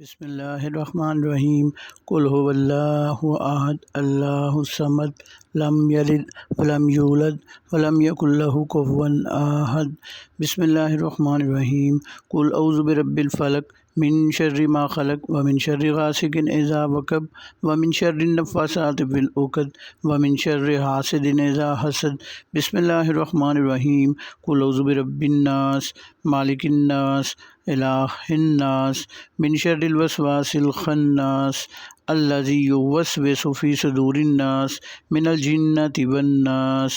بسم اللہ الرحمن الرحیم قل هو اللہ احد اللہ الصمد لم یلد ولم یولد ولم یکن له کفوا احد۔ بسم اللہ الرحمن الرحیم قل اعوذ برب الفلق من شر ما خلق ومن شر غاسق اذا وقب ومن شر النفاثات في العقد ومن شر حاسد اذا حسد۔ بسم اللہ الرحمن الرحیم قل اعوذ برب الناس مالک الناس الہ الناس من شر الوسواس الخناس الذي يوسوس في صدور الناس من الجنة والناس۔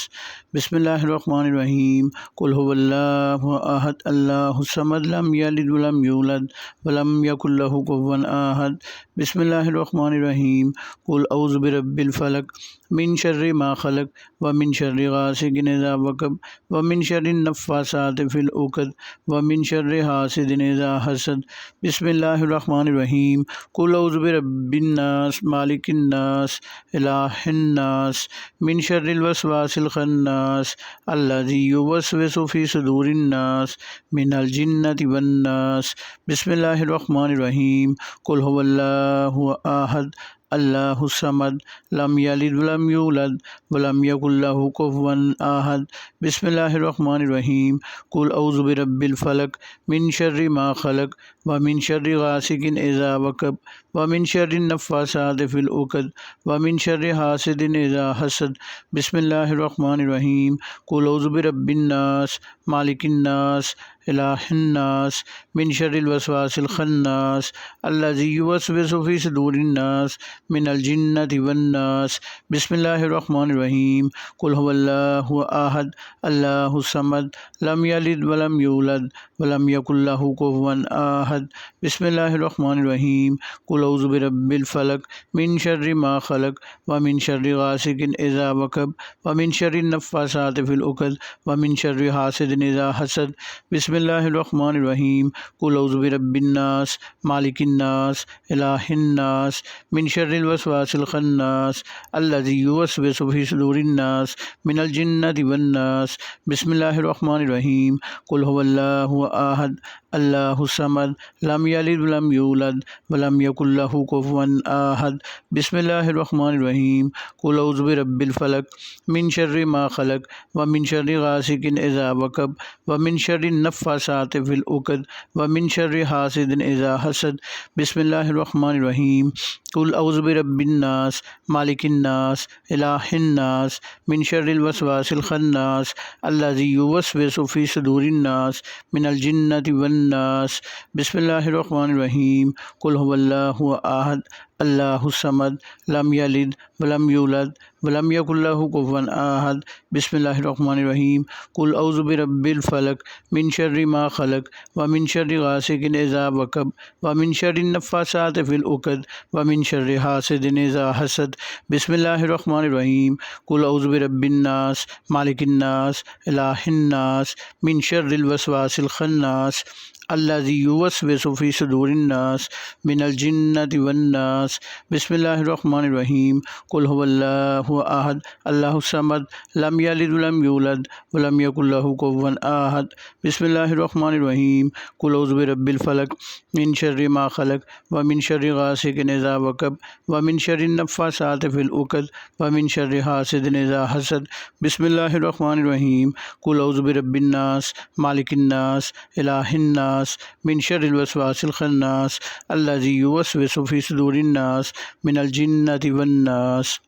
بسم اللہ الرحمن الرحیم قل هو اللہ احد اللہ الصمد لم یلد ولم یولد ولم یکن له کفوا احد۔ بسم اللہ الرحمن الرحیم قل اعوذ برب الفلق من شر ما خلق ومن شر غاسق اذا وقب ومن شر النفاثات في العقد ومن شر حاسد اذا حسد۔ بسم اللہ الرحمن الرحیم قل اعوذ برب الناس مالک الناس الہ الناس من شر الوسواس الخناس الذي يوسوس في صدور الناس من الجنة والناس۔ بسم اللہ الرحمن الرحیم قل هو اللہ احد اللہ الصمد لم یلد ولم یولد ولم یکن له کفوا احد۔ بسم اللہ الرحمن الرحیم قل اعوذ برب الفلق من شر ما خلق ومن شر غاسق اذا وقب ومن شر النفاثات في العقد ومن شر حاسد اذا حسد۔ بسم اللہ الرحمن الرحیم قل اعوذ برب الناس مالک الناس الہ الناس من شر الوسواس الخناس الذي يوسوس في صدور الناس من الجنة والناس۔ بسم اللہ الرحمن الرحیم قل هو اللہ احد اللہ الصمد لم یلد ولم یولد ولم یکن له کفوا احد۔ بسم اللہ الرحمن الرحیم قل اعوذ برب الفلق من شر ما خلق ومن شر غاسق اذا وقب ومن شر النفاثات في العقد ومن شر حاسد اذا حسد۔ بسم اللہ الرحمن الرحیم قل اعوذ برب الناس مالک الناس الہ الناس من شر الوسواس الخناس الذي يوسوس في صدور الناس من الجنة والناس۔ بسم اللہ الرحمن الرحیم قل هو اللہ احد اللہ الصمد لم یلد ولم یولد ولم یکن له کفوا احد۔ بسم اللہ الرحمن الرحیم قل اعوذ برب الفلق من شر ما خلق ومن شر غاسق اذا وقب ومن شر النفاثات في العقد ومن شر حاسد اذا حسد۔ بسم اللہ الرحمن الرحیم قل اعوذ برب الناس مالک الناس الہ الناس من شر الوسواس الخناس الذي يوسوس في صدور الناس من الجنة والناس۔ بسم اللہ الرحمن الرحیم قل هو اللہ احد اللہ الصمد لم یلد ولم یولد ولم یکن له کفوا احد۔ بسم اللہ الرحمن الرحیم قل اعوذ برب الفلق من شر ما خلق ومن شر غاسق اذا وقب ومن شر النفاثات في العقد ومن شر حاسد اذا حسد۔ بسم اللہ الرحمن الرحیم قل اعوذ برب الناس مالک الناس الہ الناس من شر الوسواس الخناس الذي يوسوس في صدور الناس من الجنة والناس۔ بسم اللہ الرحمن الرحیم قل هو اللہ احد اللہ الصمد لم یلد ولم یولد ولم یکن له کفوا احد۔ بسم اللہ الرحمن الرحیم قل اعوذ برب الفلق من شر ما خلق ومن شر غاسق اذا وقب ومن شر النفاثات في العقد ومن شر حاسد اذا حسد۔ بسم اللہ الرحمن الرحیم قل اعوذ برب الناس مالک الناس الہ الناس من شر الوسواس الخناس الذي يوسوس في صدور الناس من الجنة والناس۔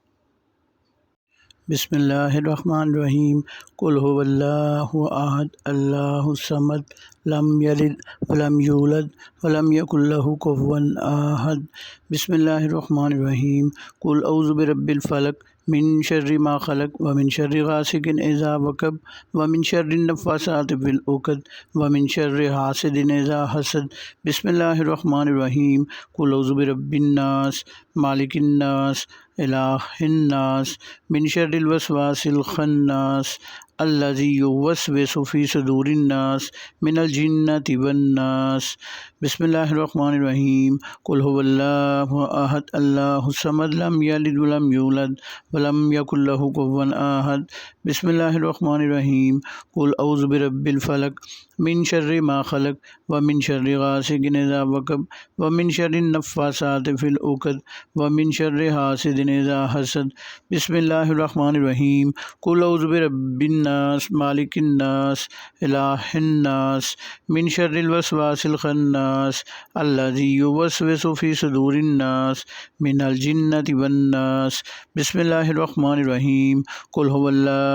بسم اللہ الرحمن الرحیم قل هو اللہ احد اللہ الصمد لم یلد ولم یولد ولم یکن له کفوا احد۔ بسم اللہ الرحمن الرحیم قل اعوذ برب الفلق من شر ما خلق ومن شر غاسق اذا وقب ومن شر النفاثات في العقد ومن شر حاسد اذا حسد۔ بسم اللہ الرحمن الرحیم قل اعوذ برب الناس مالک الناس الہ الناس من شر الوسواس الخناس الذي يوسوس في صدور الناس من الجنة والناس۔ بسم اللہ الرحمن الرحیم قل هو اللہ احد اللہ الصمد لم یلد ولم یولد ولم یکن له کفوا احد۔ بسم اللہ الرحمن الرحیم قل اعوذ برب الفلق من شر ما خلق ومن شر غاسق اذا وقب ومن شر النفاثات في العقد ومن شر حاسد اذا حسد بسم اللہ الرحمن الرحیم قل اعوذ برب الناس مالک الناس الہ الناس من شر الوسواس الخناس الذي يوسوس في صدور الناس من الجنة والناس بسم اللہ الرحمن الرحیم قل هو اللہ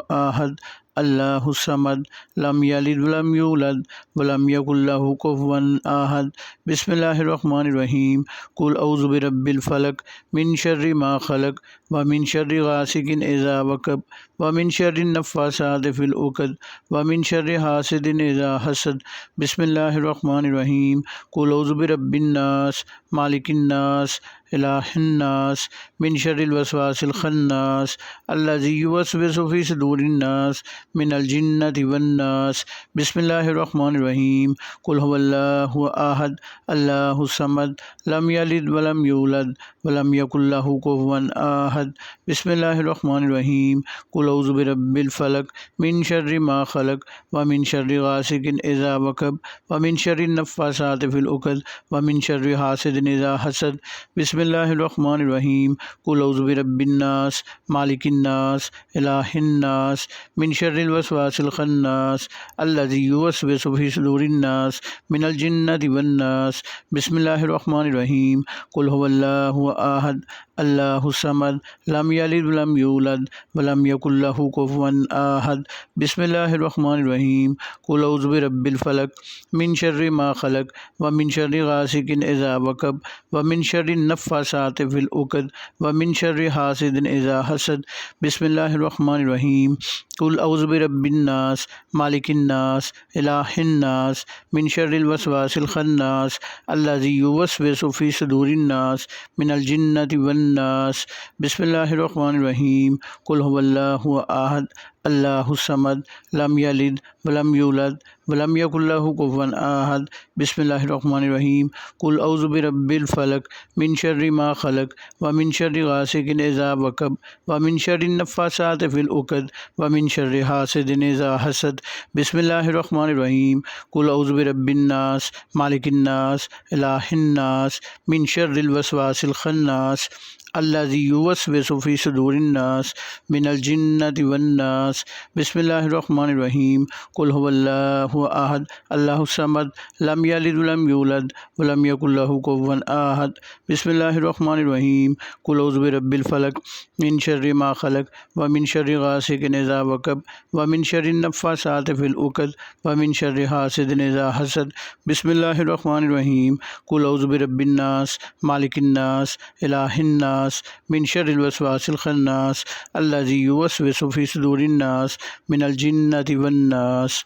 احد اللہ الصمد لم یلد ولم یولد ولم یکن لہ کفوا احد بسم اللہ الرحمن الرحیم قل اعوذ برب الفلق من شر ما خلق ومن شر غاسق اذا وقب ومن شر النفاثات في العقد ومن شر حاسد اذا حسد بسم اللہ الرحمن الرحیم قل اعوذ برب الناس مالک الناس الہ الناس من شر الوسواس الخناس الذي يوسوس في صدور الناس من الجنة والناس بسم اللہ الرحمن الرحیم قل هو اللہ احد اللہ الصمد لم یلد ولم یولد ولم یکن لہ کفوا احد بسم اللہ الرحمن الرحیم قل اعوذ برب الفلق من شر ما خلق ومن شر غاسق اذا وقب ومن شر النفاثات في العقد ومن شر حاسد اذا حسد بسم اللہ الرحمن الرحیم قل اعوذ برب الناس مالک الناس الہ الناس من شر الوسواس الخناس الذي يوسوس في صدور الناس من الجنة والناس بسم اللہ الرحمن الرحیم قل هو اللہ احد اللہ الصمد لم یلد ولم یولد ولم یکن لہ کفوا احد بسم اللہ الرحمن الرحیم قل اعوذ برب الفلق من شر ما خلق ومن شر غاسق اذا وقب ومن شر النفاثات في العقد ومن شر حاسد اذا حسد بسم اللہ الرحمن الرحیم قل اعوذ برب الناس مالک الناس الہ الناس من شر الوسواس الخناس الذي يوسوس في صدور الناس من الجنة والناس بسم اللہ الرحمن الرحیم قل هو اللہ احد اللہ الصمد لم یلد ولم یولد ولم یکن لہ کفوا احد بسم اللہ الرحمن الرحیم قل اعوذ برب الفلق من شر ما خلق ومن شر غاسق اذا وقب ومن شر النفاثات في العقد ومن شر حاسد اذا حسد بسم اللہ الرحمن الرحیم قل اعوذ برب الناس مالک الناس الہ الناس من شر الوسواس الخناس الذي يوسوس في صدور الناس من الجنة والناس بسم اللہ الرحمن الرحیم قل هو اللہ احد اللہ الصمد لم یلد ولم یولد ولم یکن لہ کفوا احد بسم اللہ الرحمن الرحیم قل اعوذ برب الفلق من شر ما خلق ومن شر غاسق اذا وقب ومن شر النفاثات في العقد ومن شر حاسد اذا حسد بسم اللہ الرحمن الرحیم قل اعوذ برب الناس مالک الناس الہ الناس من شر الوسواس الخناس الذي يوسوس في صدور الناس من الجنة والناس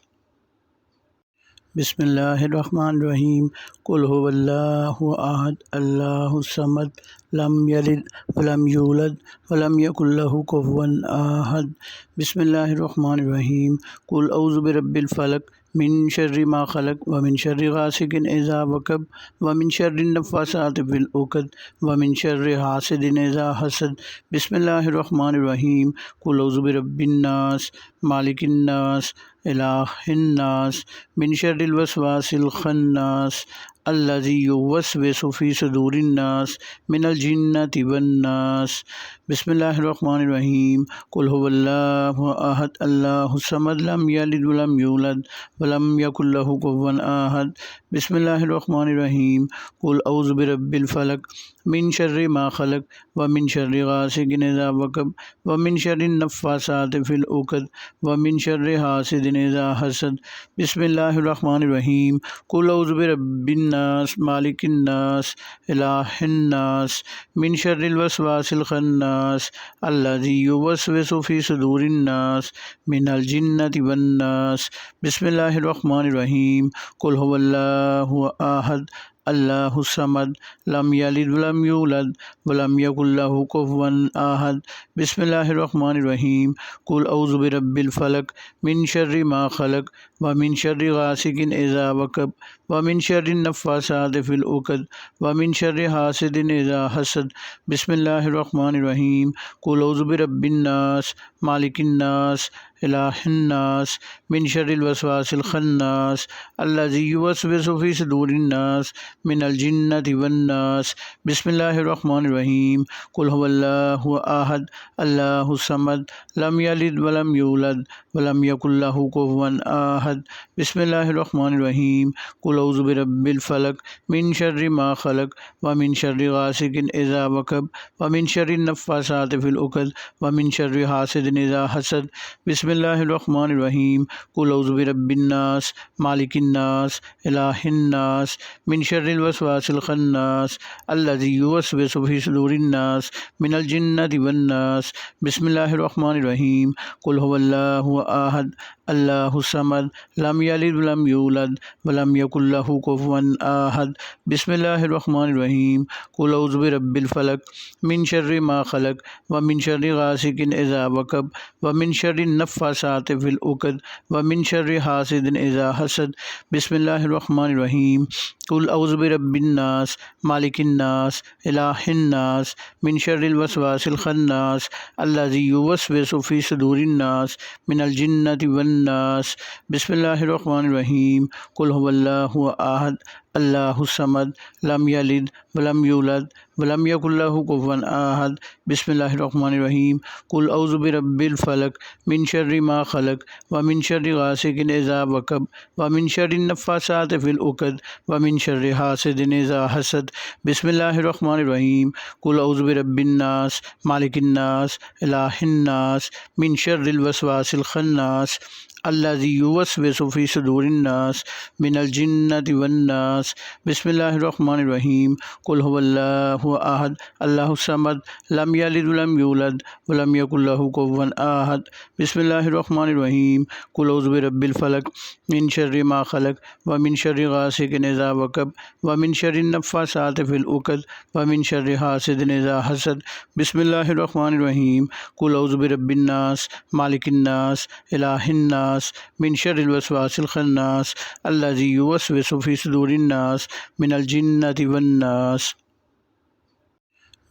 بسم اللہ الرحمن الرحیم قل هو اللہ احد اللہ الصمد لم یلد ولم یولد ولم یکن لہ کفوا احد بسم اللہ الرحمن الرحیم قل اعوذ برب الفلق من شر ما خلق ومن شر غاسق اذا وقب ومن شر النفاثات في العقد ومن شر حاسد اذا حسد بسم اللہ الرحمن الرحیم قل اعوذ برب الناس مالک الناس الہ الناس من شر الوسواس الخناس الذي يوسوس في صدور الناس من الجنة والناس بسم اللہ الرحمن الرحیم قل هو اللہ احد اللہ الصمد لم یلد ولم یولد ولم یکن لہ کفوا احد بسم اللہ الرحمن الرحیم قل اعوذ برب الفلق من شر ما خلق ومن شر غاسق اذا وقب ومن شر النفاثات في العقد ومن شر حاسد اذا حسد بسم اللہ الرحمن الرحیم قل اعوذ برب الناس مالک الناس الہ الناس من شر الوسواس الخناس الذي يوسوس في صدور الناس من الجنة والناس بسم اللہ الرحمن الرحیم قل هو اللہ احد اللہ الصمد لم یلد ولم یولد ولم یکن لہ کفوا احد بسم اللہ الرحمن الرحیم قل اعوذ برب الفلق من شر ما خلق ومن شر غاسق إذا وقب ومن شر النفاثات في العقد ومن شر حاسد إذا حسد بسم الله الرحمن الرحيم قل أعوذ برب الناس مالك الناس إله الناس من شر الوسواس الخناس الذي يوسوس في صدور الناس من الجنة والناس بسم الله الرحمن الرحيم قل هو الله أحد الله الصمد لم يلد ولم يولد ولم يكن له كفوا أحد بسم الله الرحمن الرحيم قل أعوذ برب الفلق من شر ما خلق ومن شر غاسق إذا وقب ومن شر النفاثات في العقد ومن شر حاسد إذا حسد بسم الله الرحمن الرحيم قل أعوذ برب الناس مالك الناس إله الناس من شر الوسواس الخناس الذي يوسوس في صدور الناس من الجنة والناس بسم الله الرحمن الرحيم قل هو الله أحد الله الصمد لم يلد ولم يولد ولم يكن له كفوا أحد بسم الله الرحمن الرحيم قل أعوذ برب الفلق من شر ما خلق ومن شر غاسق إذا وقب ومن شر النفاثات في العقد ومن شر حاسد إذا حسد بسم الله الرحمن الرحيم قل أعوذ برب الناس مالك الناس إله الناس من شر الوسواس الخناس الذي يوسوس في صدور الناس من الجنة والناس بسم الله الرحمن الرحيم قل هو الله أحد الله الصمد لم يلد ولم يولد ولم يكن له كفوا أحد بسم الله الرحمن الرحيم قل أعوذ برب الفلق من شر ما خلق ومن شر غاسق إذا وقب ومن شر النفاثات في العقد ومن شر حاسد إذا حسد بسم الله الرحمن الرحيم قل أعوذ برب الناس مالك الناس إله الناس من شر الوسواس الخناس الذي يوسوس في صدور الناس من الجنة والناس بسم الله الرحمن الرحيم قل هو الله أحد الله الصمد لم يلد ولم يولد ولم يكن له كفوا أحد بسم الله الرحمن الرحيم قل أعوذ برب الفلق من شر ما خلق ومن شر غاسق إذا وقب ومن شر النفاثات في العقد ومن شر حاسد إذا حسد بسم الله الرحمن الرحيم قل أعوذ برب الناس مالك الناس إله الناس من شر الوسواس الخناس الذي يوسوس في صدور الناس من الجنة والناس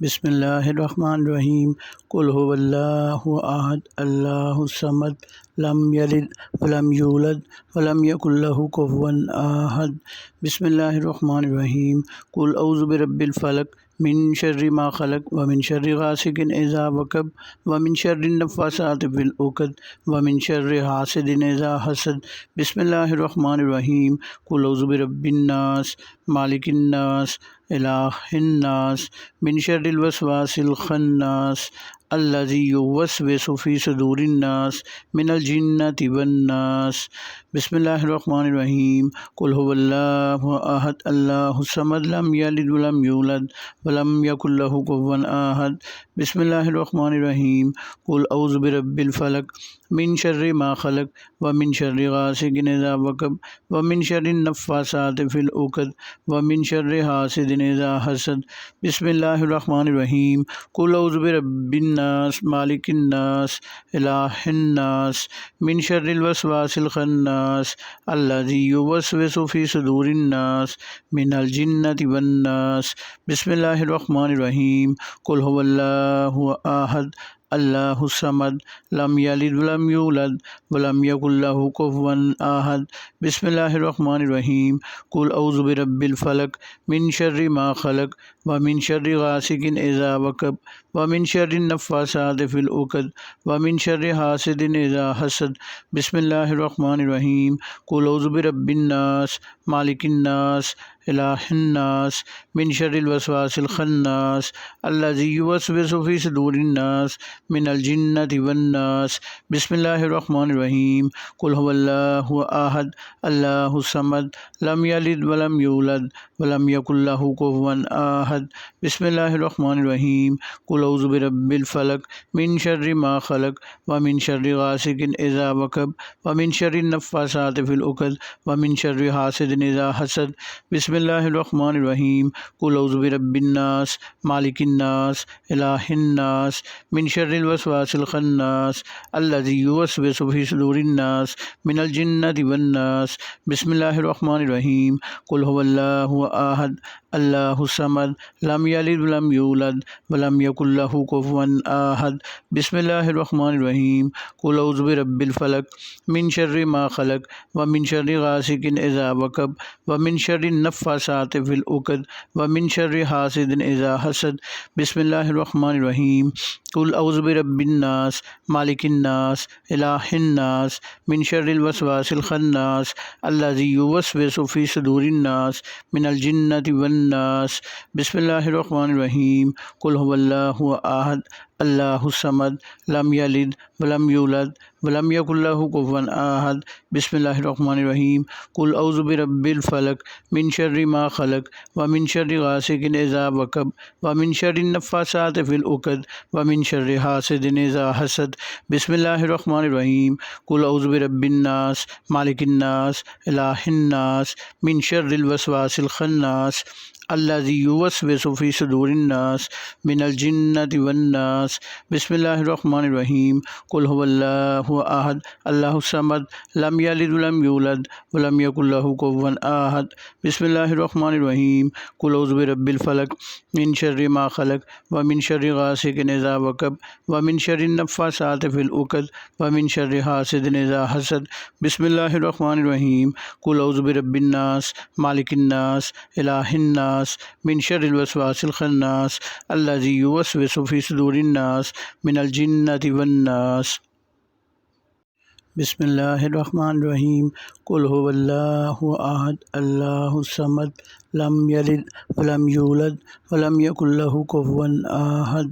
بسم الله الرحمن الرحيم قل هو الله أحد الله الصمد لم يلد ولم يولد ولم يكن له كفوا أحد بسم الله الرحمن الرحيم قل أعوذ برب الفلق من شر ما خلق ومن شر غاسق إذا وقب ومن شر النفاثات في العقد ومن شر حاسد إذا حسد بسم الله الرحمن الرحيم قل أعوذ برب الناس مالك الناس إله الناس من شر الوسواس الخناس الذي يوسوس في صدور الناس من الجنة والناس بسم الله الرحمن الرحيم قل هو الله أحد الله الصمد لم يلد ولم يولد ولم يكن له كفوا أحد بسم الله الرحمن الرحيم قل أعوذ برب الفلق من شر ما خلق ومن شر غاسق إذا وقب ومن شر النفاثات في العقد ومن شر حاسد إذا حسد بسم الله الرحمن الرحيم قل أعوذ برب الناس مالك الناس إله الناس من شر الوسواس الخناس الذي يوسوس في صدور الناس من الجنة والناس بسم الله الرحمن الرحيم قل هو الله أحد الله الصمد لم يلد ولم يولد ولم يكن له كفوا أحد بسم الله الرحمن الرحيم قل أعوذ برب الفلق من شر ما خلق ومن شر غاسق إذا وقب ومن شر النفاثات في العقد ومن شر حاسد إذا حسد بسم الله الرحمن الرحيم قل أعوذ برب الناس مالك الناس إله الناس من شر الوسواس الخناس الذي يوسوس في صدور الناس من الجنة والناس بسم الله الرحمن الرحيم قل هو الله أحد الله الصمد لم يلد ولم يولد ولم يكن له كفوا أحد أحد بسم الله الرحمن الرحيم قل أعوذ برب الفلق من شر ما خلق ومن شر غاسق إذا وقب ومن شر النفاثات في العقد ومن شر حاسد إذا حسد بسم الله الرحمن الرحيم قل أعوذ برب الناس مالك الناس إله الناس من شر الوسواس الخناس الذي يوسوس في صدور الناس من الجنة والناس بسم الله الرحمن الرحيم قل هو الله أحد الله الصمد لم يلد ولم يولد ولم يكن له كفوا أحد بسم الله الرحمن الرحيم قل أعوذ برب الفلق من شر ما خلق ومن شر غاسق إذا وقب ومن شر النفاثات في العقد ومن شر حاسد إذا حسد بسم الله الرحمن الرحيم قل أعوذ برب الناس مالك الناس إله الناس من شر الوسواس الخناس الذي يوسوس في صدور الناس من الجنة والناس بسم الله الرحمن الرحيم قل هو الله أحد الله الصمد لم يلد ولم يولد ولم يكن له كفوا أحد بسم الله الرحمن الرحيم قل أعوذ برب الفلق من شر ما خلق ومن شر غاسق إذا وقب ومن شر النفاثات في العقد ومن شر حاسد إذا حسد بسم الله الرحمن الرحيم قل أعوذ برب الناس مالك الناس إله الناس من شر الوسواس الخناس الذي يوسوس في صدور الناس من الجنة والناس بسم الله الرحمن الرحيم قل هو الله أحد الله الصمد لم يلد ولم يولد ولم يكن له كفوا أحد بسم الله الرحمن الرحيم قل أعوذ برب الفلق من شر ما خلق ومن شر غاسق إذا وقب ومن شر النفاثات في العقد ومن شر حاسد إذا حسد بسم الله الرحمن الرحيم قل أعوذ برب الناس مالك الناس إله الناس من شر الوسواس الخناس الذي يوسوس في صدور الناس من الجنة والناس بسم الله الرحمن الرحيم قل هو الله أحد الله الصمد لم يلد ولم يولد ولم يكن له كفوا أحد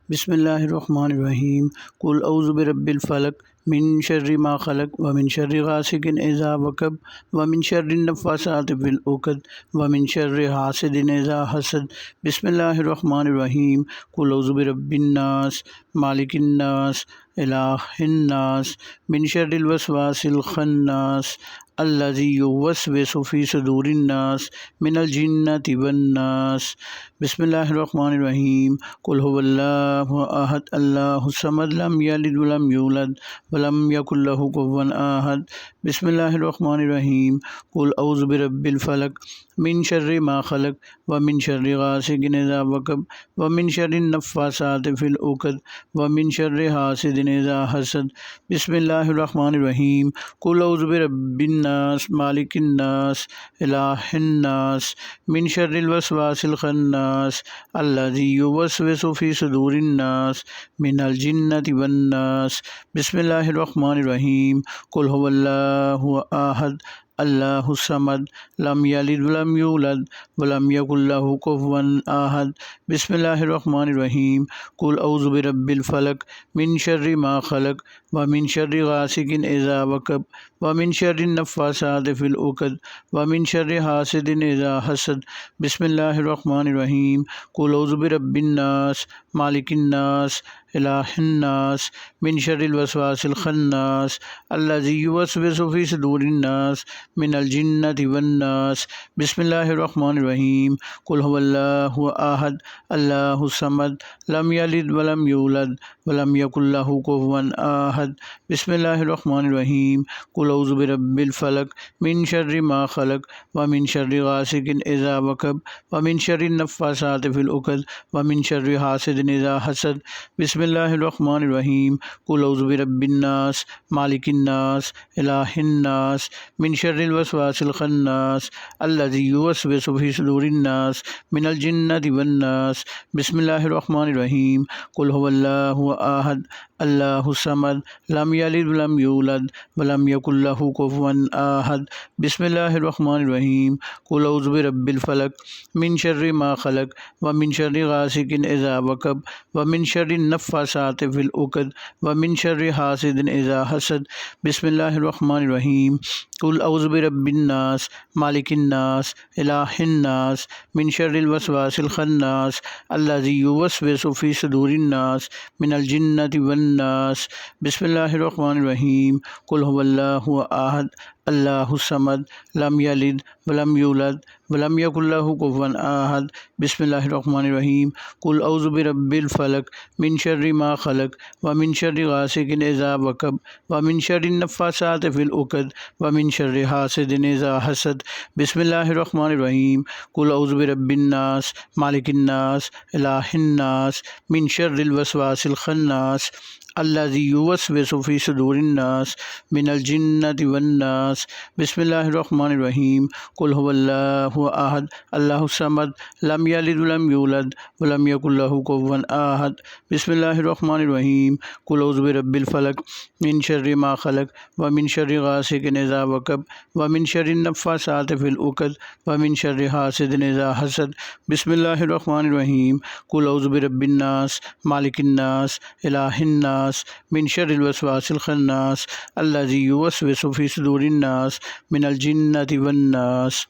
بسم الله الرحمن الرحيم قل أعوذ برب الفلق من شر ما خلق ومن شر غاسق إذا وقب ومن شر النفاثات في العقد ومن شر حاسد إذا حسد بسم الله الرحمن الرحيم قل أعوذ برب الناس مالك الناس إله الناس من شر الوسواس الخناس الذي يوسوس في صدور الناس من الجنة والناس بسم الله الرحمن الرحيم قل هو الله أحد الله الصمد لم يلد ولم يولد ولم يكن له كفوا أحد بسم الله الرحمن الرحيم قل أعوذ برب الفلق من شر ما خلق ومن شر غاسق إذا وقب ومن شر النفاثات في العقد ومن شر حاسد إذا حسد بسم الله الرحمن الرحيم قل أعوذ برب الناس مالك الناس إله الناس من شر الوسواس الخناس الذي يوسوس في صدور الناس من الجنة والناس بسم الله الرحمن الرحيم قل هو الله أحد الله الصمد لم يلد ولم يولد ولم يكن له كفوا أحد بسم الله الرحمن الرحيم قل أعوذ برب الفلق من شر ما خلق ومن شر غاسق إذا وقب ومن شر النفاثات في العقد ومن شر حاسد إذا حسد بسم الله الرحمن الرحيم قل أعوذ برب الناس مالك الناس إله الناس من شر الوسواس الخناس الذي يوسوس في صدور الناس من الجنة والناس بسم الله الرحمن الرحيم قل هو الله أحد الله الصمد لم يلد ولم يولد ولم يكن له كفوا أحد بسم الله الرحمن الرحيم قل أعوذ برب الفلق من شر ما خلق ومن شر غاسق إذا وقب ومن شر النفاثات في العقد ومن شر حاسد إذا حسد بسم الله الرحمن الرحيم قل أعوذ برب الناس مالك الناس إله الناس من شر الوسواس الخناس الذي يوسوس في صدور الناس من الجنة والناس بسم الله الرحمن الرحيم قل هو الله أحد اللہ الصمد لم یلد ولم یولد ولم یکن لہ کفوا احد بسم اللہ الرحمن الرحیم قل اعوذ برب الفلق من شر ما خلق ومن شر غاسق اذا وقب ومن شر النفاثات فی العقد ومن شر حاسد اذا حسد بسم اللہ الرحمن الرحیم قل اعوذ برب الناس مالک الناس الہ الناس من شر الوسواس الخناس الذی یوسوس فی صدور الناس من الجنۃ والناس بسم اللہ الرحمن الرحیم قل هو اللہ احد اللہ الصمد لم یلد ولم یولد ولم یکن لہ کفوا احد بسم اللہ الرحمن الرحیم قل اعوذ برب الفلق من شر ما خلق ومن شر غاسق اذا وقب ومن شر النفاثات فی العقد ومن شر حاسد اذا حسد بسم اللہ الرحمن الرحیم قل اعوذ برب الناس مالک الناس الہ الناس من شر الوسواس الخناس الذی یوسوس فی صدور الناس من الجنۃ والناس بسم اللہ الرحمن الرحیم قل هو اللہ احد اللہ الصمد لم یلد ولم یولد ولم یکن لہ کفوا احد بسم اللہ الرحمن الرحیم قل اعوذ برب الفلق من شر ما خلق ومن شر غاسق اذا وقب ومن شر النفاثات فی العقد ومن شر حاسد اذا حسد بسم اللہ الرحمن الرحیم قل اعوذ برب الناس مالک الناس الہ الناس من شر الوسواس الخناس الذی یوسوس فی صدور الناس من الجنۃ والناس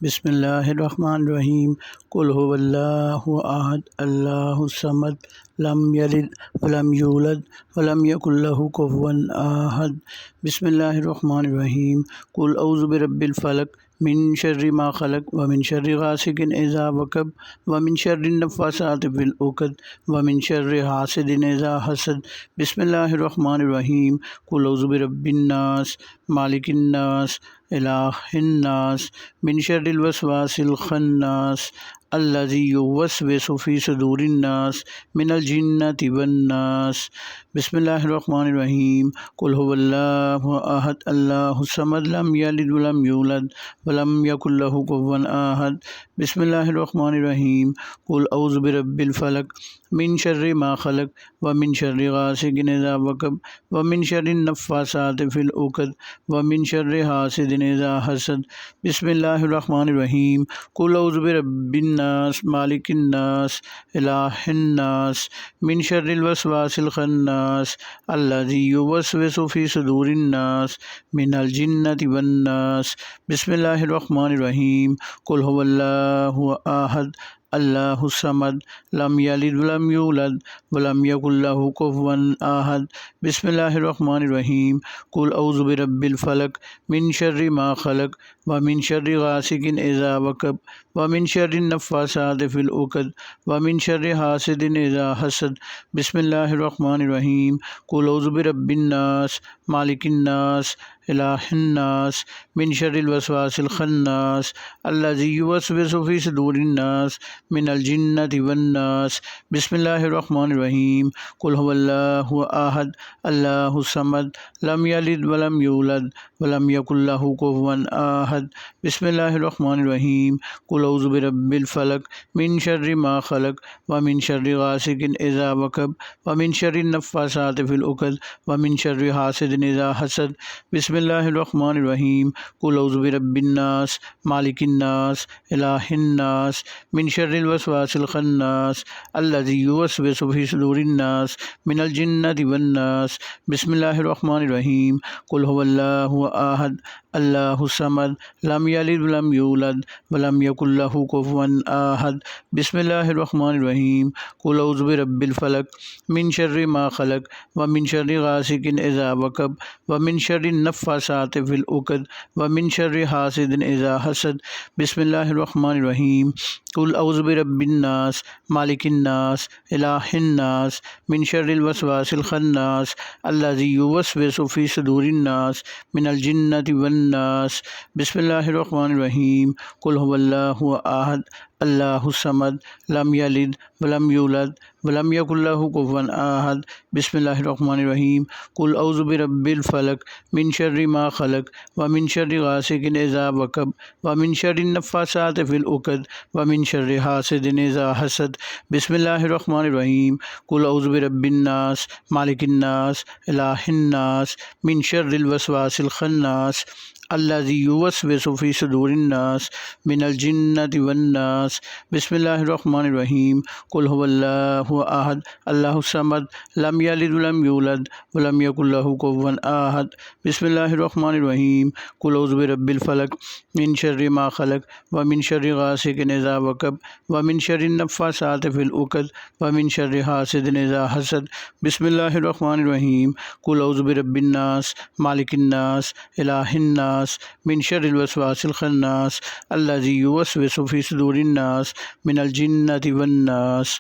بسم اللہ الرحمن الرحیم قل هو اللہ احد اللہ الصمد لم یلد ولم یولد ولم یکن لہ کفوا احد بسم اللہ الرحمن الرحیم قل اعوذ برب الفلق من شر ما خلق ومن شر غاسق اذا وقب ومن شر النفاثات فی العقد ومن شر حاسد اذا حسد بسم اللہ الرحمن الرحیم قل اعوذ برب الناس مالک الناس الہ الناس من شر الوسواس الخناس الذی یوسوس فی صدور الناس من الجنۃ والناس بسم اللہ الرحمن الرحیم قل هو اللہ احد اللہ الصمد لم یلد ولم یولد ولم یکن لہ کفوا احد بسم اللہ الرحمن الرحیم قل اعوذ برب الفلق من شر ما خلق ومن شر غاسق اذا وقب ومن شر النفاثات فی العقد ومن شر حاسد اذا حسد بسم اللہ الرحمن الرحیم قل اعوذ برب الناس مالک الناس الہ الناس من شر الوسواس الخناس الذی یوسوس فی صدور الناس من الجنۃ والناس بسم اللہ الرحمن الرحیم قل هو اللہ احد اللہ الصمد لم یلد ولم یولد ولم یکن لہ کفوا احد بسم اللہ الرحمن الرحیم قل اعوذ برب الفلق من شر ما خلق ومن شر غاسق اذا وقب ومن شر النفاثات فی العقد ومن شر حاسد اذا حسد بسم اللہ الرحمن الرحیم قل اعوذ برب الناس مالک الناس الہ الناس من شر الوسواس الخناس الذی یوسوس فی صدور الناس من الجنۃ والناس بسم اللہ الرحمن الرحیم قل هو اللہ احد اللہ الصمد لم یلد ولم یولد ولم یکن لہ کفوا احد بسم اللہ الرحمن الرحیم قل اعوذ برب الفلق من شر ما خلق ومن شر غاسق اذا وقب ومن شر النفاثات فی العقد ومن شر حاسد اذا حسد بسم اللہ الرحمن الرحیم قل اعوذ برب الناس مالک الناس الہ الناس من شر الوسواس الخناس الذی یوسوس فی صدور الناس من الجنۃ والناس بسم اللہ الرحمن الرحیم قل هو اللہ احد اللہ الصمد لم یلد ولم یولد ولم یکن لہ کفوا احد بسم اللہ الرحمن الرحیم قل اعوذ برب الفلق من شر ما خلق ومن شر غاسق اذا وقب ومن شر النفاثات فی العقد ومن شر حاسد اذا حسد بسم اللہ الرحمن الرحیم قل اعوذ برب الناس مالک الناس الہ الناس من شر الوسواس الخناس الذی یوسوس فی صدور الناس من الجنۃ والناس بسم اللہ الرحمن الرحیم قل هو اللہ احد اللہ الصمد لم یلد ولم یولد ولم یکن لہ کفوا احد بسم اللہ الرحمن الرحیم قل اعوذ برب الفلق من شر ما خلق ومن شر غاسق اذا وقب ومن شر النفاثات في العقد ومن شر حاسد اذا حسد بسم اللہ الرحمن الرحیم قل اعوذ برب الناس مالک الناس الہ الناس من شر الوسواس الخناس الذي يوسوس في صدور الناس من الجنة والناس بسم اللہ الرحمن الرحیم قل هو اللہ احد اللہ الصمد لم یلد ولم یولد ولم یکن لہ کفوا احد بسم اللہ الرحمن الرحیم قل اعوذ برب الفلق من شر ما خلق ومن شر غاسق اذا وقب ومن شر النفاثات في العقد ومن شر حاسد اذا حسد بسم اللہ الرحمن الرحیم قل اعوذ برب الناس مالک الناس الہ الناس من شر الوسواس الخناس الذي يوسوس في صدور الناس من الجنة والناس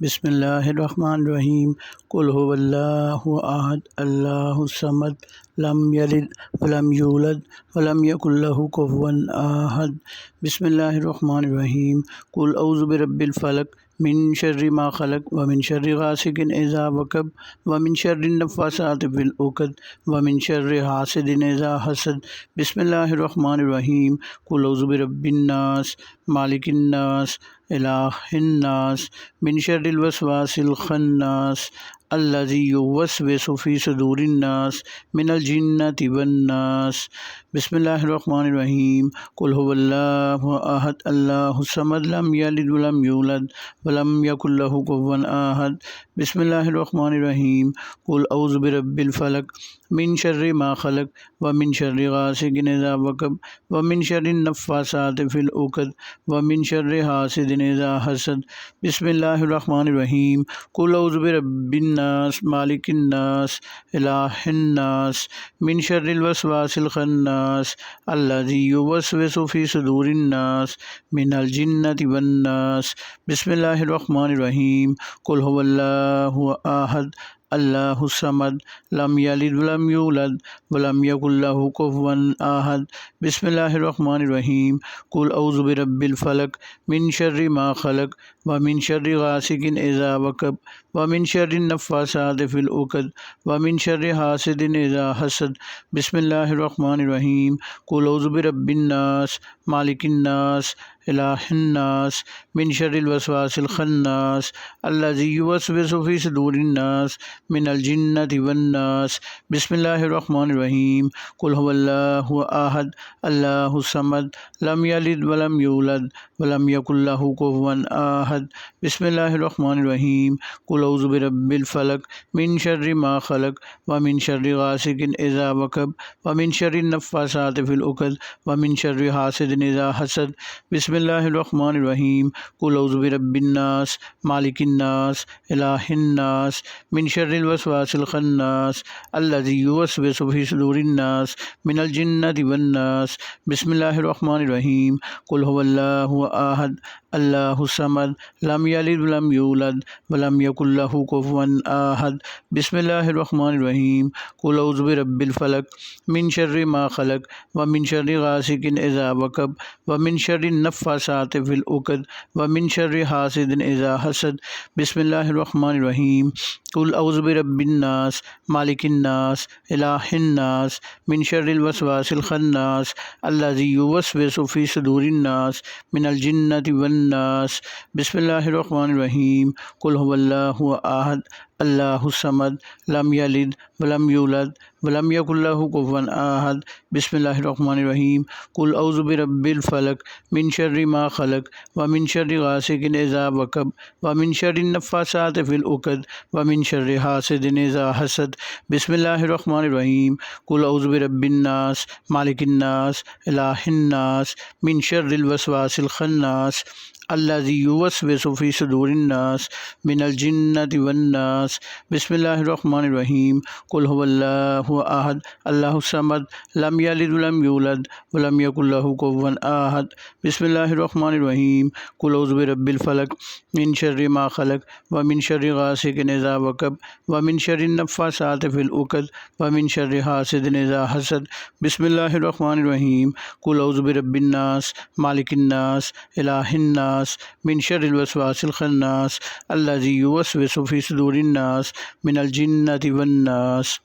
بسم اللہ الرحمن الرحیم قل هو اللہ احد اللہ الصمد لم یلد ولم یولد ولم یکن لہ کفوا احد بسم اللہ الرحمن الرحیم قل اعوذ برب الفلق من شر ما خلق ومن شر غاسق اذا وقب ومن شر النفاثات في العقد ومن شر حاسد اذا حسد بسم اللہ الرحمن الرحیم قل اعوذ برب الناس مالک الناس الہ الناس من شر الوسواس الخناس الذي يوسوس في صدور الناس من الجنة والناس بسم اللہ الرحمن الرحیم قل هو اللہ احد اللہ الصمد لم یلد ولم یولد ولم یکن لہ کفوا احد بسم اللہ الرحمن الرحیم قل اعوذ برب الفلق من شر ما خلق ومن شر غاسق اذا وقب ومن شر النفاثات في العقد ومن شر حاسد اذا حسد بسم اللہ الرحمن الرحیم قل اعوذ برب الناس مالک الناس الہ الناس من شر الوسواس الخناس الذي يوسوس في صدور الناس من الجنة والناس بسم اللہ الرحمن الرحیم قل هو اللہ احد اللہ الصمد لم یلد ولم یولد ولم یکن لہ کفوا احد بسم اللہ الرحمن الرحیم قل اعوذ برب الفلق من شر ما خلق ومن شر غاسق اذا وقب ومن شر النفاثات في العقد ومن شر حاسد اذا حسد بسم اللہ الرحمن الرحیم قل اعوذ برب الناس مالک الناس الہ الناس من شر الوسواس الخناس الذي يوسوس في صدور الناس من الجنة والناس بسم اللہ الرحمن الرحیم قل هو اللہ احد اللہ الصمد لم یلد ولم یولد ولم یکن لہ کفوا احد بسم اللہ الرحمن الرحیم قل اعوذ برب الفلق من شر ما خلق ومن شر غاسق اذا وقب ومن شر النفاثات في العقد ومن شر حاسد اذا حسد بسم اللہ الرحمن الرحیم قل اعوذ برب الناس مالک الناس الہ الناس من شر الوسواس الخناس الذي يوسوس في صدور الناس من الجنة والناس بسم اللہ الرحمن الرحیم قل هو اللہ احد اللہ الصمد لم یلد ولم یولد ولم یکن لہ کفوا احد بسم اللہ الرحمن الرحیم قل اعوذ برب الفلق من شر ما خلق ومن شر غاسق اذا وقب ومن شر النفاثات في العقد ومن شر حاسد اذا حسد بسم اللہ الرحمن الرحیم قل اعوذ برب الناس مالک الناس الہ الناس من شر الوسواس الخناس الذي يوسوس في صدور الناس من الجنة والناس بسم اللہ الرحمن الرحیم قل هو اللہ احد اللہ الصمد لم یلد ولم یولد ولم یکن لہ کفوا احد بسم اللہ الرحمن الرحیم قل اعوذ برب الفلق من شر ما خلق ومن شر غاسق اذا وقب ومن شر النفاثات في العقد ومن شر حاسد اذا حسد بسم اللہ الرحمن الرحیم قل اعوذ برب الناس مالک الناس الہ الناس من شر الوسواس الخناس الذي يوسوس في صدور الناس من الجنة والناس الناس بسم اللہ الرحمن الرحیم قل هو اللہ احد اللہ الصمد لم یلد ولم یولد ولم یکن لہ کفوا احد بسم اللہ الرحمن الرحیم قل اعوذ برب الفلق من شر ما خلق ومن شر غاسق اذا وقب ومن شر النفاثات في العقد ومن شر حاسد اذا حسد بسم اللہ الرحمن الرحیم قل اعوذ برب الناس مالک الناس الہ الناس من شر الوسواس الخناس الذي يوسوس في صدور الناس من الجنة والناس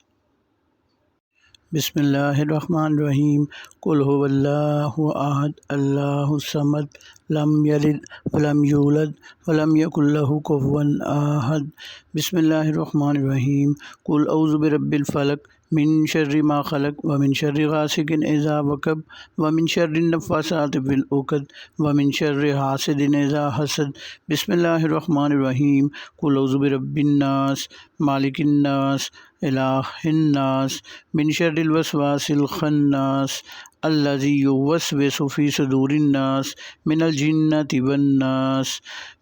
بسم اللہ الرحمن الرحیم قل هو اللہ احد اللہ الصمد لم یلد ولم یولد ولم یکن لہ کفوا احد بسم اللہ الرحمن الرحیم قل اعوذ برب الفلق من شر ما خلق ومن شر غاسق اذا وقب ومن شر النفاثات في العقد ومن شر حاسد اذا حسد بسم اللہ الرحمن الرحیم قل اعوذ برب الناس مالک الناس الہ الناس من شر الوسواس الخناس الذي يوسوس في صدور الناس من الجنة والناس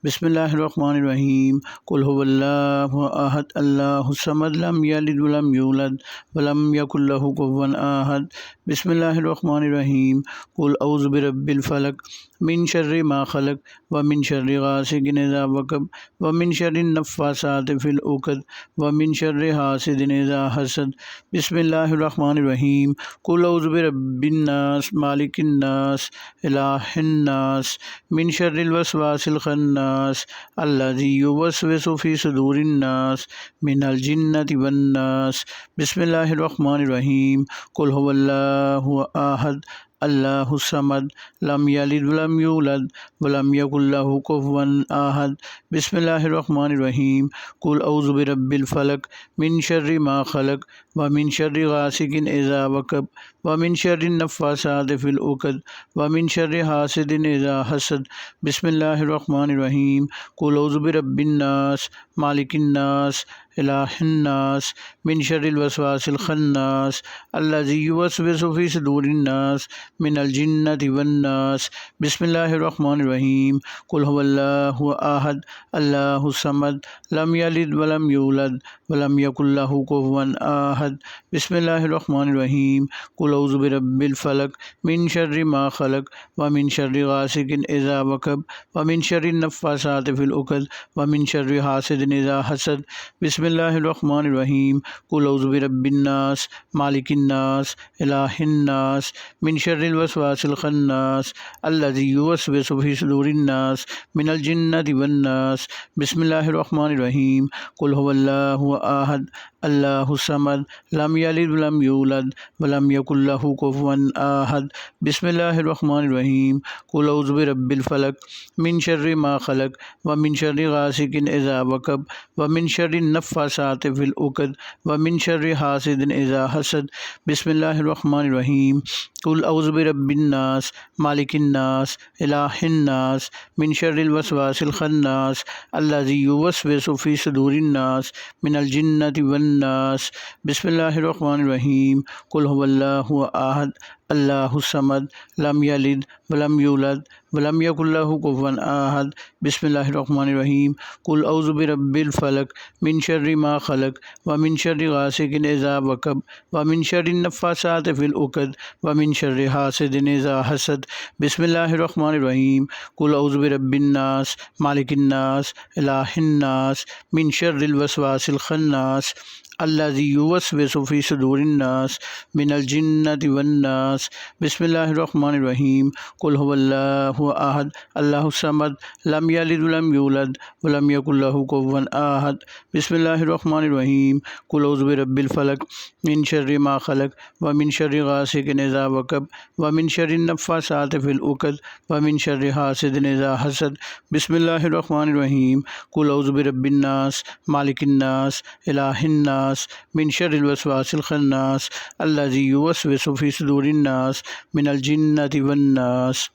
بسم اللہ الرحمن الرحیم قل هو اللہ احد اللہ الصمد لم یلد ولم یولد ولم یکن لہ کفوا احد بسم اللہ الرحمن الرحیم قل اعوذ برب الفلق من شر ما خلق ومن شر غاسق اذا وقب ومن شر النفاثات في العقد ومن شر حاسد اذا حسد بسم اللہ الرحمن الرحیم قل اعوذ برب الناس مالک الناس الہ الناس من شر الوسواس الخناس الذي يوسوس في صدور الناس من الجنة والناس بسم اللہ الرحمن الرحیم قل هو اللہ احد اللہ الصمد لم یلد ولم یولد ولم یکن لہ کفوا احد بسم اللہ الرحمن الرحیم قل اعوذ برب الفلق من شر ما خلق ومن شر غاسق اذا وقب ومن شر النفاثات في العقد ومن شر حاسد اذا حسد بسم اللہ الرحمن الرحیم قل اعوذ برب الناس مالک الناس الہ الناس من شر الوسواس الخناس الذي يوسوس في صدور الناس من الجنة والناس بسم اللہ الرحمن الرحیم قل هو اللہ احد اللہ الصمد لم یلد ولم یولد ولم یکن لہ کفوا احد بسم اللہ الرحمن الرحیم قل اعوذ برب الفلق من شر ما خلق ومن شر غاسق اذا وقب ومن شر النفاثات في العقد ومن شر حاسد اذا حسد بسم اللہ الرحمن الرحیم قل اعوذ برب الناس مالک الناس الہ الناس من شر الوسواس الخناس الذي يوسوس في صدور الناس من الجنة والناس بسم اللہ الرحمن الرحیم قل هو اللہ احد اللہ الصمد لم یلد ولم یولد ولم یکن لہ کفوا احد بسم اللہ الرحمن الرحیم قل اعوذ برب الفلق من شر ما خلق ومن شر غاسق اذا وقب ومن شر النفاثات في العقد ومن شر حاسد اذا حسد بسم اللہ الرحمن الرحیم قل اعوذ برب الناس مالک الناس الہ الناس من شر الوسواس الخناس الذي يوسوس في صدور الناس من الجنة والناس بسم اللہ الرحمن الرحیم قل هو اللہ احد اللہ الصمد لم یلد ولم یولد ولم یکن لہ کفوا احد بسم اللہ الرحمن الرحیم قل اعوذ برب الفلق من شر ما خلق ومن شر غاسق اذا وقب ومن شر النفاثات في العقد ومن شر حاسد اذا حسد بسم اللہ الرحمن الرحیم قل اعوذ برب الناس مالک الناس الہ الناس من شر الوسواس الخناس الذي يوسوس في صدور الناس من الجنة والناس بسم اللہ الرحمن الرحیم قل هو اللہ احد اللہ الصمد لم یلد ولم یولد ولم یکن لہ کفوا احد بسم اللہ الرحمن الرحیم قل اعوذ برب الفلق من شر ما خلق ومن شر غاسق اذا وقب ومن شر النفاثات في العقد ومن شر حاسد اذا حسد بسم اللہ الرحمن الرحیم قل اعوذ برب الناس مالک الناس الہ الناس من شر الوسواس الخناس الذي يوسوس في صدور الناس من الجنة والناس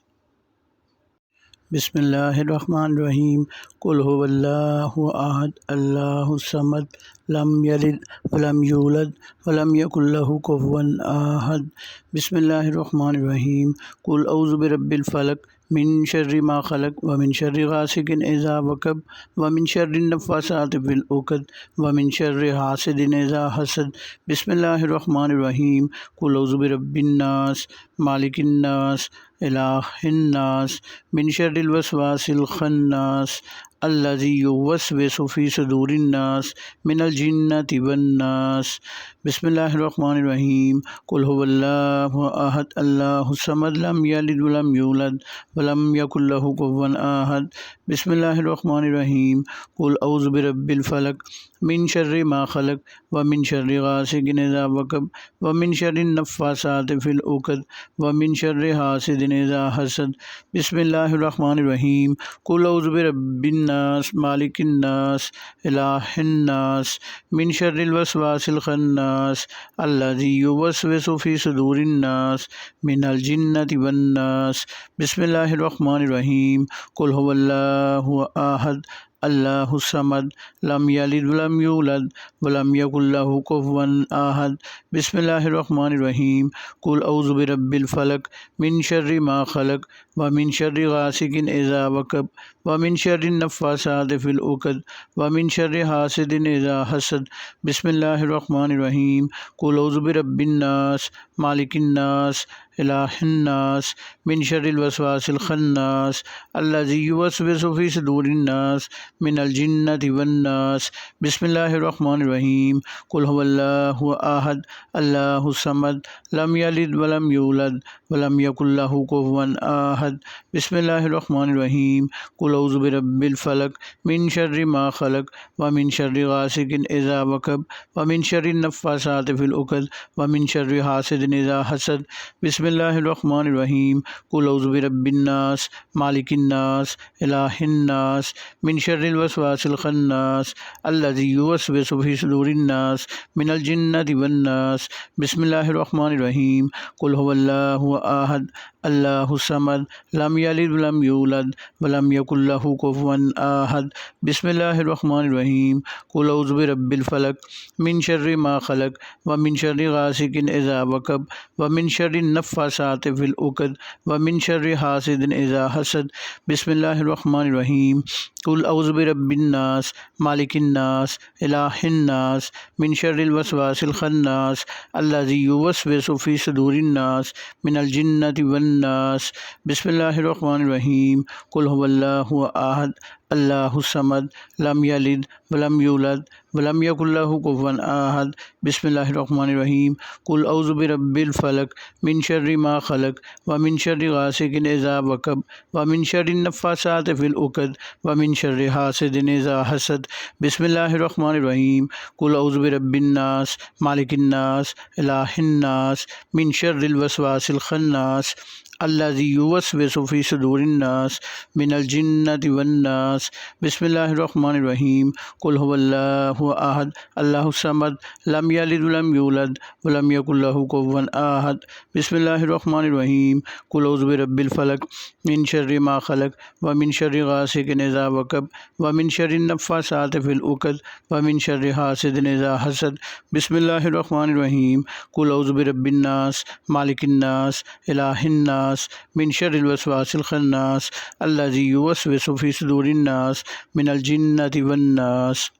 بسم اللہ الرحمن الرحیم قل هو اللہ احد اللہ الصمد لم یلد ولم یولد ولم یکن لہ کفوا احد بسم اللہ الرحمن الرحیم قل اعوذ برب الفلق من شر ما خلق ومن شر غاسق إذا وقب ومن شر النفاثات في العقد ومن شر حاسد إذا حسد بسم الله الرحمن الرحيم قل أعوذ برب الناس مالك الناس إله الناس من شر الوسواس الخناس الذي يوسوس في صدور الناس من الجنة والناس بسم الله الرحمن الرحيم قل هو الله أحد الله الصمد لم يلد ولم يولد ولم يكن له كفوا أحد بسم الله الرحمن الرحيم قل أعوذ برب الفلق من شر ما خلق ومن شر غاسق إذا وقب ومن شر النفاثات في العقد ومن شر حاسد إذا حسد بسم الله الرحمن الرحيم قل أعوذ برب الناس مالك الناس إله الناس من شر الوسواس الخناس الذي يوسوس في صدور الناس من الجنة والناس بسم الله الرحمن الرحيم قل هو الله أحد الله الصمد لم يلد ولم يولد ولم يكن له كفوا أحد بسم الله الرحمن الرحيم قل أعوذ برب الفلق من شر ما خلق ومن شر غاسق إذا وقب ومن شر النفاثات في العقد ومن شر حاسد إذا حسد بسم الله الرحمن الرحيم قل أعوذ برب الناس مالك الناس إله الناس من شر الوسواس الخناس الذي يوسوس في صدور الناس من الجنة والناس بسم الله الرحمن الرحيم قل هو الله أحد الله الصمد لم يلد ولم يولد ولم يكن له كفوا أحد بسم الله الرحمن الرحيم قل أعوذ برب الفلق من شر ما خلق ومن شر غاسق إذا وقب ومن شر النفاثات في العقد ومن شر حاسد إذا حسد بسم الله الرحمن الرحيم قل أعوذ برب الناس مالك الناس إله الناس من شر الوسواس الخناس الذي يوسوس في صدور الناس من الجنة والناس بسم الله الرحمن الرحيم قل هو الله أحد الله الصمد لم يلد ولم يولد ولم يكن له كفوا أحد بسم الله الرحمن الرحيم قل أعوذ برب الفلق من شر ما خلق ومن شر غاسق إذا وقب ومن شر النفاثات في العقد ومن شر حاسد إذا حسد بسم الله الرحمن الرحيم قل أعوذ برب الناس مالك الناس إله الناس من شر الوسواس الخناس الذي يوسوس في صدور الناس من الجنة والناس بسم الله الرحمن الرحيم قل هو الله أحد الله الصمد لم يلد ولم يولد ولم يكن له كفوا أحد بسم الله الرحمن الرحيم قل أعوذ برب الفلق من شر ما خلق ومن شر غاسق إذا وقب ومن شر النفاثات في العقد ومن شر حاسد إذا حسد بسم الله الرحمن الرحيم قل أعوذ برب الناس مالك الناس إله الناس من شر الوسواس الخناس الذي يوسوس في صدور الناس من الجنة والناس بسم الله الرحمن الرحيم قل هو الله أحد الله الصمد لم يلد ولم يولد ولم يكن له كفوا أحد بسم الله الرحمن الرحيم قل أعوذ برب الفلق من شر ما خلق ومن شر غاسق إذا وقب ومن شر النفاثات في العقد ومن شر حاسد إذا حسد بسم الله الرحمن الرحيم قل أعوذ برب الناس مالك الناس إله الناس من شر الوسواس الخناس الذي يوسوس في صدور الناس من الجنة والناس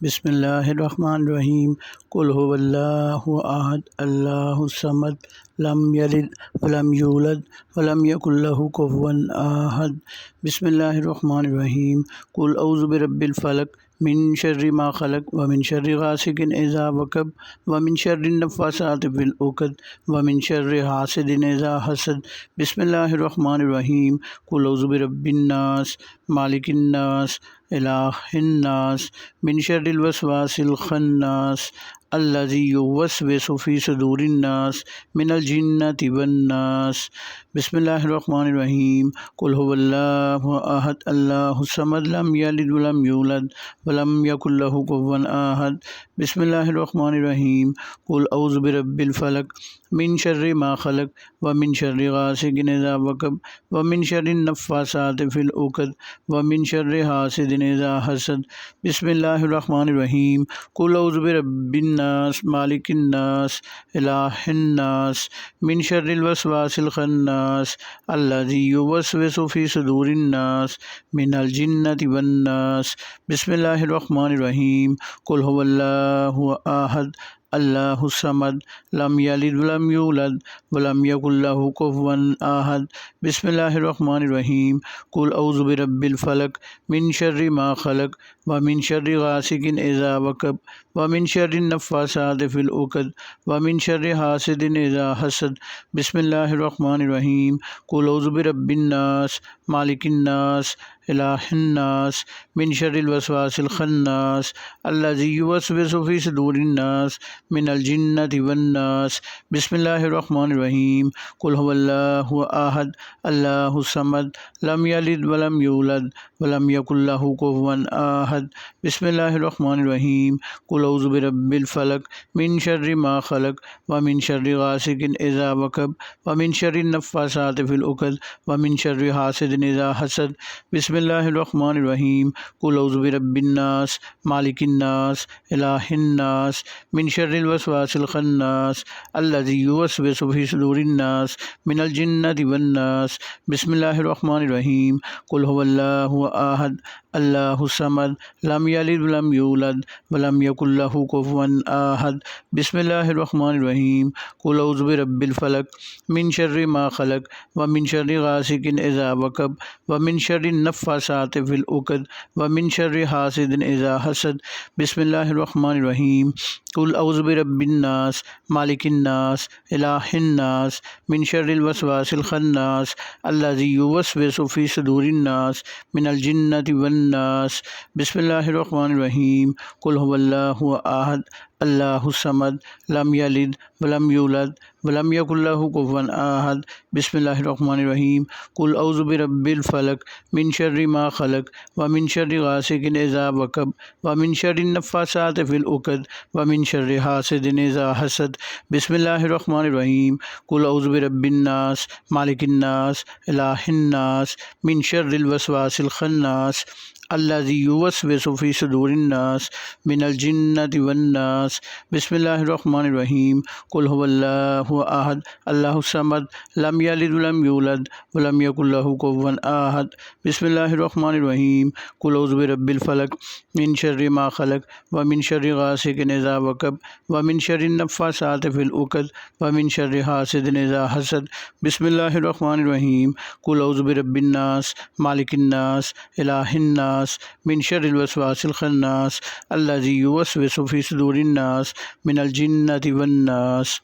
بسم الله الرحمن الرحيم قل هو الله أحد الله الصمد لم يلد ولم يولد ولم يكن له كفوا أحد بسم الله الرحمن الرحيم قل أعوذ برب الفلق من شر ما خلق ومن شر غاسق إذا وقب ومن شر النفاثات في العقد ومن شر حاسد إذا حسد بسم الله الرحمن الرحيم قل أعوذ برب الناس مالك الناس إله الناس من شر الوسواس الخناس الذي يوسوس في صدور الناس من الجنة والناس بسم الله الرحمن الرحيم قل هو الله أحد الله الصمد لم يلد ولم يولد ولم يكن له كفوا أحد بسم اللہ الرحمن الرحیم قل اعوذ برب الفلق من شر ما خلق ومن شر غاسق اذا وقب ومن شر النفاثات في العقد ومن شر حاسد اذا حسد بسم اللہ الرحمن الرحیم قل اعوذ برب الناس مالک الناس الہ الناس من شر الوسواس الخناس الذي يوسوس في صدور الناس من الجنة والناس بسم اللہ الرحمن الرحیم قل هو اللہ احد اللہ الصمد لم یلد ولم یولد ولم یکن له کفوا احد بسم اللہ الرحمن الرحیم قل اعوذ برب الفلق من شر ما خلق ومن شر غاسق اذا وقب ومن شر النفاثات في العقد ومن شر حاسد اذا حسد بسم اللہ الرحمن الرحیم قل اعوذ برب الناس مالک الناس الہ الناس من شر الوسواس الخناس الذي يوسوس في صدور الناس من الجنة والناس بسم اللہ الرحمن الرحیم قل هو اللہ احد اللہ الصمد لم یلد ولم یولد ولم یکن له کفوا احد بسم اللہ الرحمن الرحیم قل اعوذ برب الفلق من شر ما خلق ومن شر غاسق اذا وقب ومن شر النفاثات في العقد ومن شر حاسد اذا حسد بسم اللہ الرحمن الرحیم قل اعوذ برب الناس مالک الناس الہ الناس من شر الوسواس الخناس الذي يوسوس في صدور الناس من الجنة والناس بسم اللہ الرحمن الرحیم قل هو اللہ احد اللہ الصمد لم یلد ولم یولد ولم یکن له کفوا احد بسم اللہ الرحمن الرحیم قل اعوذ برب الفلق من شر ما خلق ومن شر غاسق اذا وقب ومن شر النفاثات في العقد ومن شر حاسد اذا حسد بسم اللہ الرحمن الرحیم قل اعوذ برب الناس مالک الناس الہ الناس من شر الوسواس الخناس الذي يوسوس في صدور الناس من الجنة والناس بسم اللہ الرحمن الرحیم قل هو اللہ احد اللہ الصمد لم یلد ولم یولد ولم یکن له کفوا احد بسم اللہ الرحمن الرحیم قل اعوذ برب الفلق من شر ما خلق ومن شر غاسق اذا وقب ومن شر النفاثات في العقد ومن شر حاسد اذا حسد بسم اللہ الرحمن الرحیم قل اعوذ برب الناس مالک الناس الہ الناس من شر الوسواس الخناس الذي يوسوس في صدور الناس من الجنة والناس بسم اللہ الرحمن الرحیم قل هو اللہ احد اللہ الصمد لم یلد ولم یولد ولم یکن له کفوا احد بسم اللہ الرحمن الرحیم قل اعوذ برب الفلق من شر ما خلق ومن شر غاسق اذا وقب ومن شر النفاثات في العقد ومن شر حاسد اذا حسد بسم اللہ الرحمن الرحیم قل اعوذ برب الناس مالک الناس الہ الناس من شر الوسواس الخناس الذي يوسوس في صدور الناس من الجنة والناس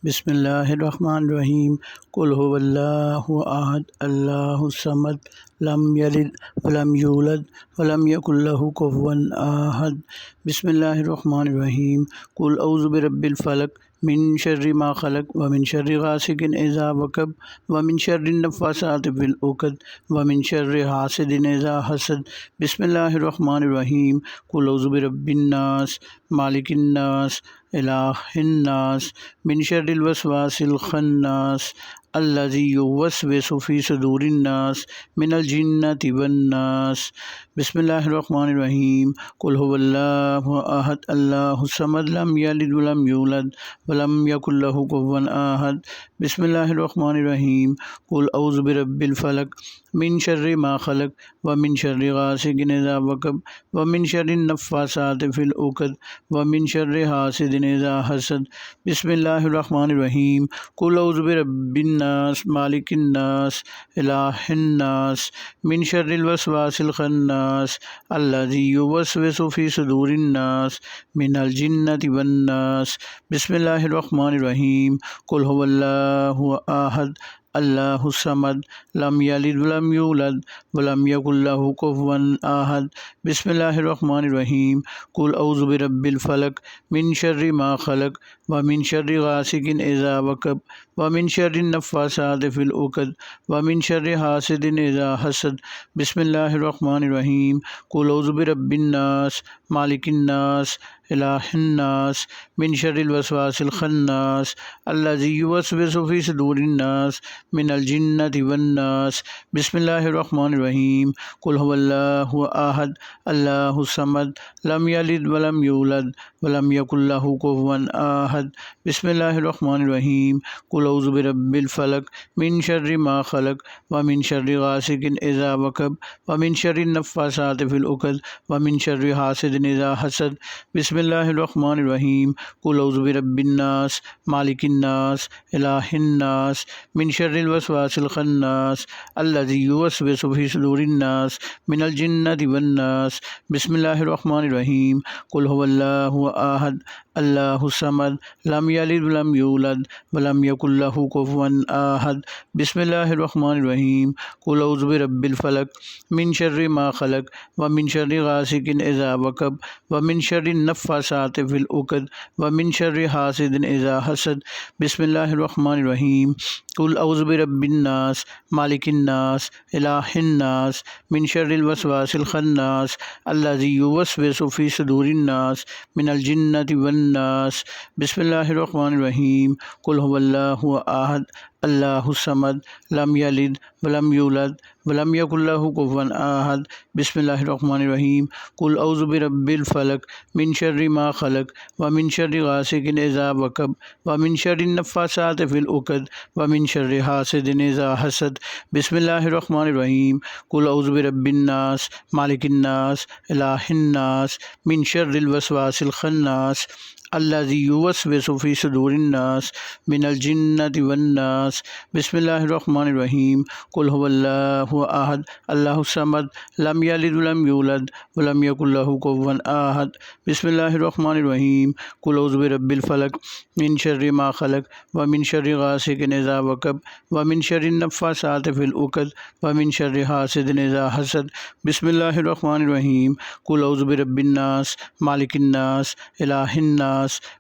بسم اللہ الرحمن الرحیم قل هو اللہ احد اللہ الصمد لم یلد ولم یولد ولم یکن له کفوا احد بسم اللہ الرحمن الرحیم قل اعوذ برب الفلق من شر ما خلق ومن شر غاسق اذا وقب ومن شر النفاثات في العقد ومن شر حاسد اذا حسد بسم اللہ الرحمن الرحیم قل اعوذ برب الناس مالک الناس الہ الناس من شر الوسواس الخناس الذي يوسوس في صدور الناس من الجنة والناس بسم اللہ الرحمن الرحیم قل هو اللہ احد اللہ الصمد لم یلد ولم یولد ولم یکن له کفوا احد بسم اللہ الرحمن الرحیم قل اعوذ برب الفلق من شر ما خلق ومن شر غاسق اذا وقب ومن شر النفاثات في العقد ومن شر حاسد اذا حسد بسم اللہ الرحمن الرحیم قل اعوذ برب الناس مالک الناس الہ الناس من شر الوسواس الخناس الذي يوسوس في صدور الناس من الجنة والناس بسم اللہ الرحمن الرحیم قل هو اللہ احد اللہ الصمد لم یلد ولم یولد ولم یکن له کفوا احد بسم اللہ الرحمن الرحیم قل اعوذ برب الفلق من شر ما خلق ومن شر غاسق إذا وقب ومن شر النفاثات في العقد ومن شر حاسد إذا حسد بسم الله الرحمن الرحيم قل أعوذ برب الناس مالك الناس إله الناس من شر الوسواس الخناس الذي يوسوس في صدور الناس من الجنة والناس بسم الله الرحمن الرحيم قل هو الله أحد الله الصمد لم يلد ولم يولد ولم يكن له كفوا أحد بسم الله الرحمن الرحيم قل أعوذ برب الفلق من شر ما خلق ومن شر غاسق إذا وقب ومن شر النفاثات في العقد ومن شر حاسد إذا حسد بسم الله الرحمن الرحيم قل أعوذ برب الناس مالك الناس إله الناس من شر الوسواس الخناس الذي يوسوس في صدور الناس من الجنة والناس بسم الله الرحمن الرحيم قل هو الله أحد الله الصمد لم يلد ولم يولد ولم يكن له كفوا أحد بسم الله الرحمن الرحيم قل أعوذ برب الفلق من شر ما خلق ومن شر غاسق إذا وقب ومن شر النفاثات في العقد ومن شر حاسد إذا حسد بسم الله الرحمن الرحيم قل أعوذ برب الناس مالك الناس إله الناس من شر الوسواس الخناس الذي يوسوس في صدور الناس من الجنة والناس بسم الله الرحمن الرحيم قل هو الله أحد الله الصمد لم يلد ولم يولد ولم يكن له كفوا أحد بسم الله الرحمن الرحيم قل أعوذ برب الفلق من شر ما خلق ومن شر غاسق إذا وقب ومن شر النفاثات في العقد ومن شر حاسد إذا حسد بسم الله الرحمن الرحيم قل أعوذ برب الناس مالك الناس إله الناس من شر الوسواس الخناس الذي يوسوس في صدور الناس من الجنة والناس بسم الله الرحمن الرحيم قل هو الله أحد الله الصمد لم يلد ولم يولد ولم يكن له كفوا أحد بسم الله الرحمن الرحيم قل أعوذ برب الفلق من شر ما خلق ومن شر غاسق إذا وقب ومن شر النفاثات في العقد ومن شر حاسد إذا حسد بسم الله الرحمن الرحيم قل أعوذ برب الناس مالك الناس إله الناس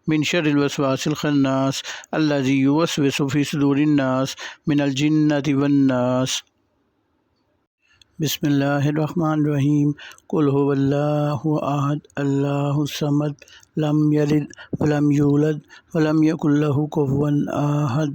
من شر الوسواس الخناس الذي يوسوس في صدور الناس من الجنة والناس بسم الله الرحمن الرحيم قل هو الله أحد الله الصمد لم يلد ولم يولد ولم يكن له كفوا أحد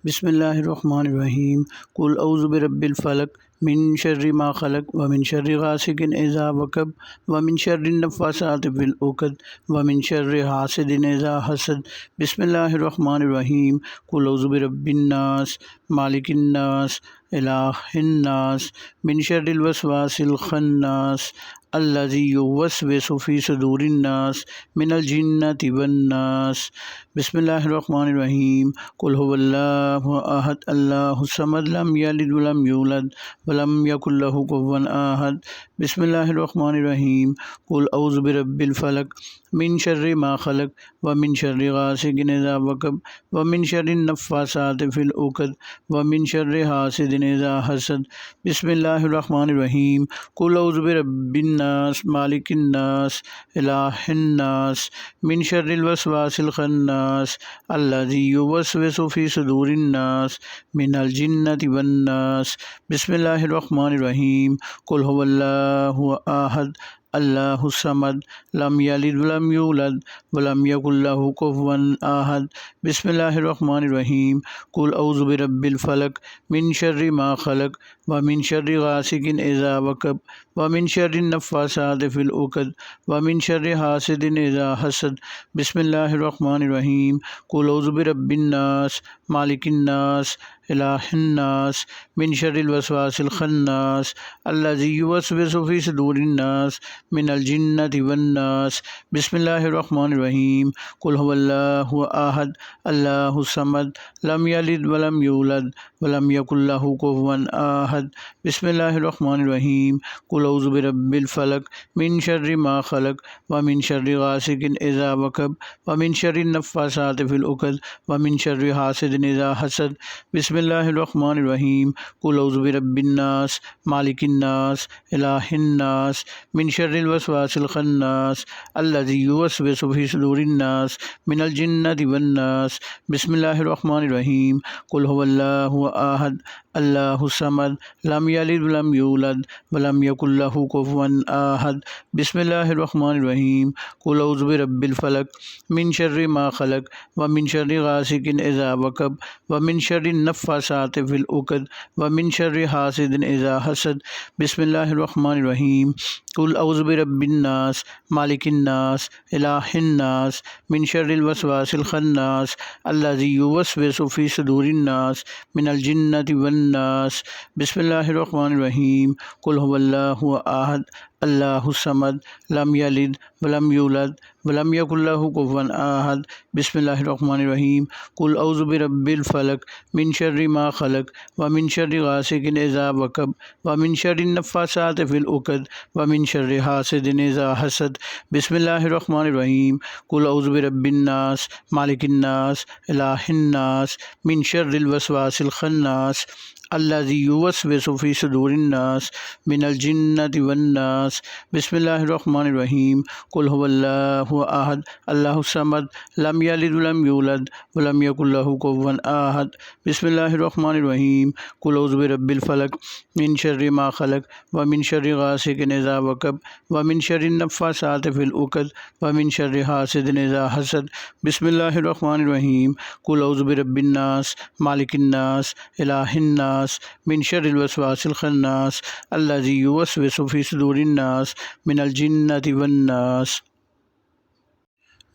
بسم الله الرحمن الرحيم قل أعوذ برب الفلق من شر ما خلق ومن شر غاسق إذا وقب ومن شر النفاثات في العقد ومن شر حاسد إذا حسد بسم الله الرحمن الرحيم قل أعوذ برب الناس مالك الناس إله الناس من شر الوسواس الخناس الذي يوسوس في صدور الناس من الجنة والناس بسم الله الرحمن الرحيم قل هو الله أحد الله الصمد لم يلد ولم يولد ولم يكن له كفوا أحد بسم الله الرحمن الرحيم قل أعوذ برب الفلق من شر ما خلق ومن شر غاسق إذا وقب ومن شر النفاثات في العقد ومن شر حاسد إذا حسد بسم الله الرحمن الرحيم قل أعوذ برب الناس مالك الناس إله الناس من شر الوسواس الخناس الذي يوسوس في صدور الناس من الجنة والناس بسم الله الرحمن الرحيم قل هو الله أحد الله الصمد لم يلد ولم يولد ولم يكن له كفوا أحد بسم الله الرحمن الرحيم قل أعوذ برب الفلق من شر ما خلق ومن شر غاسق إذا وقب ومن شر النفاثات في العقد ومن شر حاسد إذا حسد بسم الله الرحمن الرحيم قل أعوذ برب الناس مالك الناس إله الناس من شر الوسواس الخناس الذي يوسوس في صدور الناس من الجنة والناس بسم الله الرحمن الرحيم قل هو الله أحد الله الصمد لم يلد ولم يولد ولم يكن له كفوا أحد أحد بسم الله الرحمن الرحيم قل أعوذ برب الفلق من شر ما خلق ومن شر غاسق إذا وقب ومن شر النفاثات في العقد ومن شر حاسد إذا حسد بسم الله الرحمن الرحيم قل أعوذ برب الناس مالك الناس إله الناس من شر الوسواس الخناس الذي يوسوس في صدور الناس من الجنة والناس بسم الله الرحمن الرحيم قل هو الله أحد الله الصمد لم يلد ولم يولد ولم يكن له كفوا أحد بسم الله الرحمن الرحيم قل أعوذ برب الفلق من شر ما خلق ومن شر غاسق إذا وقب ومن شر النفاثات في العقد ومن شر حاسد إذا حسد بسم الله الرحمن الرحيم قل أعوذ برب الناس مالك الناس إله الناس من شر الوسواس الخناس الذي يوسوس في صدور الناس من الجنة والناس بسم الله الرحمن الرحيم قل هو الله أحد الله الصمد لم يلد ولم يولد ولم يكن له كفوا أحد بسم الله الرحمن الرحيم قل أعوذ برب الفلق من شر ما خلق ومن شر غاسق إذا وقب ومن شر النفاثات في العقد ومن شر حاسد إذا حسد بسم الله الرحمن الرحيم قل أعوذ برب الناس مالك الناس إله الناس من شر الوسواس الخناس الذي يوسوس في صدور الناس من الجنة والناس بسم الله الرحمن الرحيم قل هو الله أحد الله الصمد لم يلد ولم يولد ولم يكن له كفوا أحد بسم الله الرحمن الرحيم قل أعوذ برب الفلق من شر ما خلق ومن شر غاسق إذا وقب ومن شر النفاثات في العقد ومن شر حاسد إذا حسد بسم الله الرحمن الرحيم قل أعوذ برب الناس مالك الناس إله الناس من شر الوسواس الخناس الذي يوسوس في صدور الناس من الجنة والناس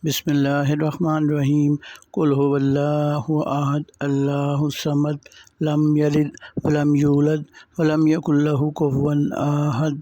بسم الله الرحمن الرحيم قل هو الله أحد الله الصمد لم يلد ولم يولد ولم يكن له كفوا أحد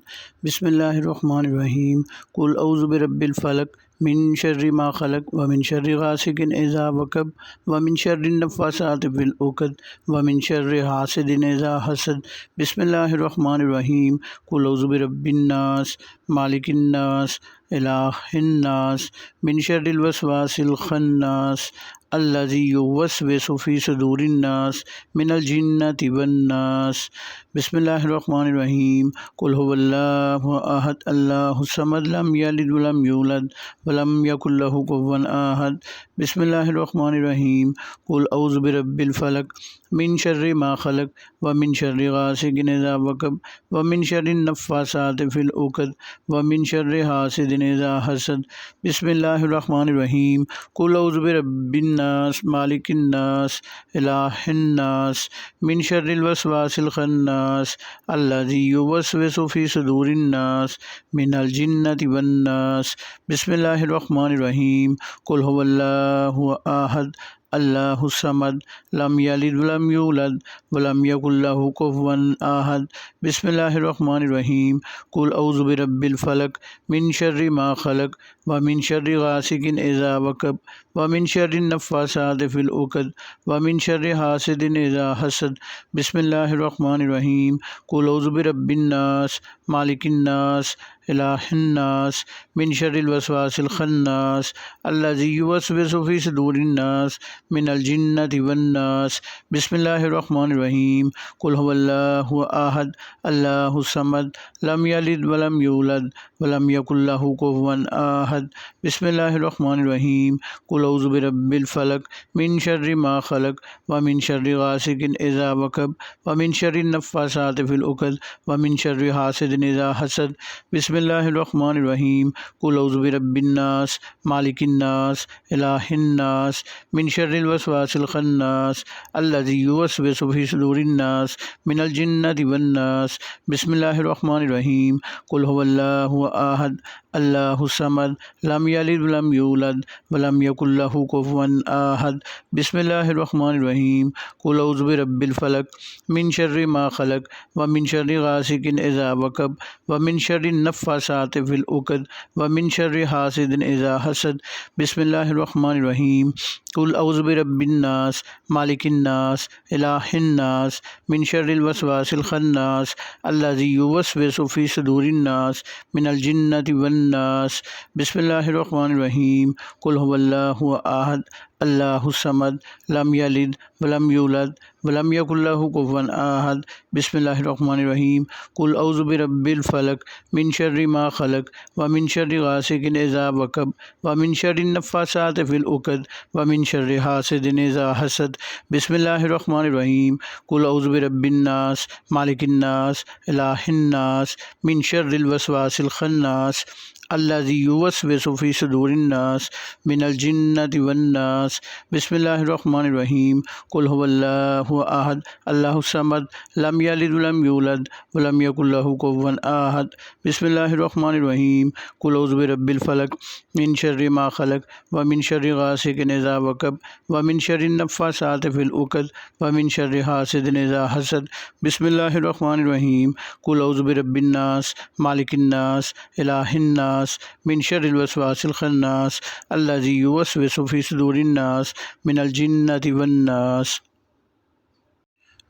بسم الله الرحمن الرحيم قل أعوذ برب الفلق من شر ما خلق ومن شر غاسق إذا وقب ومن شر النفاثات في العقد ومن شر حاسد إذا حسد بسم الله الرحمن الرحيم قل أعوذ برب الناس مالك الناس إله الناس من شر الوسواس الخناس الذي يوسوس في صدور الناس من الجنة والناس بسم الله الرحمن الرحيم قل هو الله أحد الله الصمد لم يلد ولم يولد ولم يكن له كفوا أحد بسم الله الرحمن الرحيم قل أعوذ برب الفلق من شر ما خلق ومن شر غاسق إذا وقب ومن شر النفاثات في العقد ومن شر حاسد إذا حسد بسم الله الرحمن الرحيم قل أعوذ برب الناس مالك الناس إله الناس من شر الوسواس الخناس الذي يوسوس في صدور الناس من الجنة والناس بسم الله الرحمن الرحيم قل هو الله أحد الله الصمد لم يلد ولم يولد ولم يكن له كفوا أحد بسم الله الرحمن الرحيم قل أعوذ برب الفلق من شر ما خلق ومن شر غاسق إذا وقب ومن شر النفاثات في العقد ومن شر حاسد إذا حسد بسم الله الرحمن الرحيم قل أعوذ برب الناس مالك الناس إله الناس من شر الوسواس الخناس الذي يوسوس في صدور الناس من الجنة والناس بسم الله الرحمن الرحيم قل هو الله أحد الله الصمد لم يلد ولم يولد ولم يكن له كفوا أحد بسم الله الرحمن الرحيم قل أعوذ برب الفلق من شر ما خلق ومن شر غاسق إذا وقب ومن شر النفاثات في العقد ومن شر حاسد إذا حسد بسم الله الرحمن الرحيم قل أعوذ برب الناس مالك الناس إله الناس من شر الوسواس الخناس الذي يوسوس في صدور الناس من الجنة والناس بسم الله الرحمن الرحيم قل هو الله أحد اللہ الصمد لم یلد ولم یولد ولم یکن لہ کفوا احد بسم اللہ الرحمن الرحیم قل اعوذ برب الفلق من شر ما خلق ومن شر غاسق اذا وقب ومن شر النفاثات في العقد ومن شر حاسد اذا حسد بسم اللہ الرحمن الرحیم قل اعوذ برب الناس مالک الناس الہ الناس من شر الوسواس الخناس الذي يوسوس في صدور الناس من الجنة والناس بسم اللہ الرحمن الرحیم قل هو اللہ احد اللہ الصمد لم یلد ولم یولد ولم یکن لہ کفوا احد بسم اللہ الرحمن الرحیم قل اعوذ برب الفلق من شر ما خلق ومن شر غاسق اذا وقب ومن شر النفاثات في العقد ومن شر حاسد اذا حسد بسم اللہ الرحمن الرحیم قل اعوذ برب الناس مالک الناس الہ الناس من شر الوسواس الخناس الذي يوسوس في صدور الناس من الجنة والناس بسم اللہ الرحمن الرحیم قل هو اللہ احد اللہ الصمد لم یلد ولم یولد ولم یکن لہ کفوا احد بسم اللہ الرحمن الرحیم قل اعوذ برب الفلق من شر ما خلق ومن شر غاسق اذا وقب ومن شر النفاثات في العقد ومن شر حاسد اذا حسد بسم اللہ الرحمن الرحیم قل اعوذ برب الناس مالک الناس الہ الناس من شر الوسواس الخناس الذي يوسوس في صدور الناس من الجنة والناس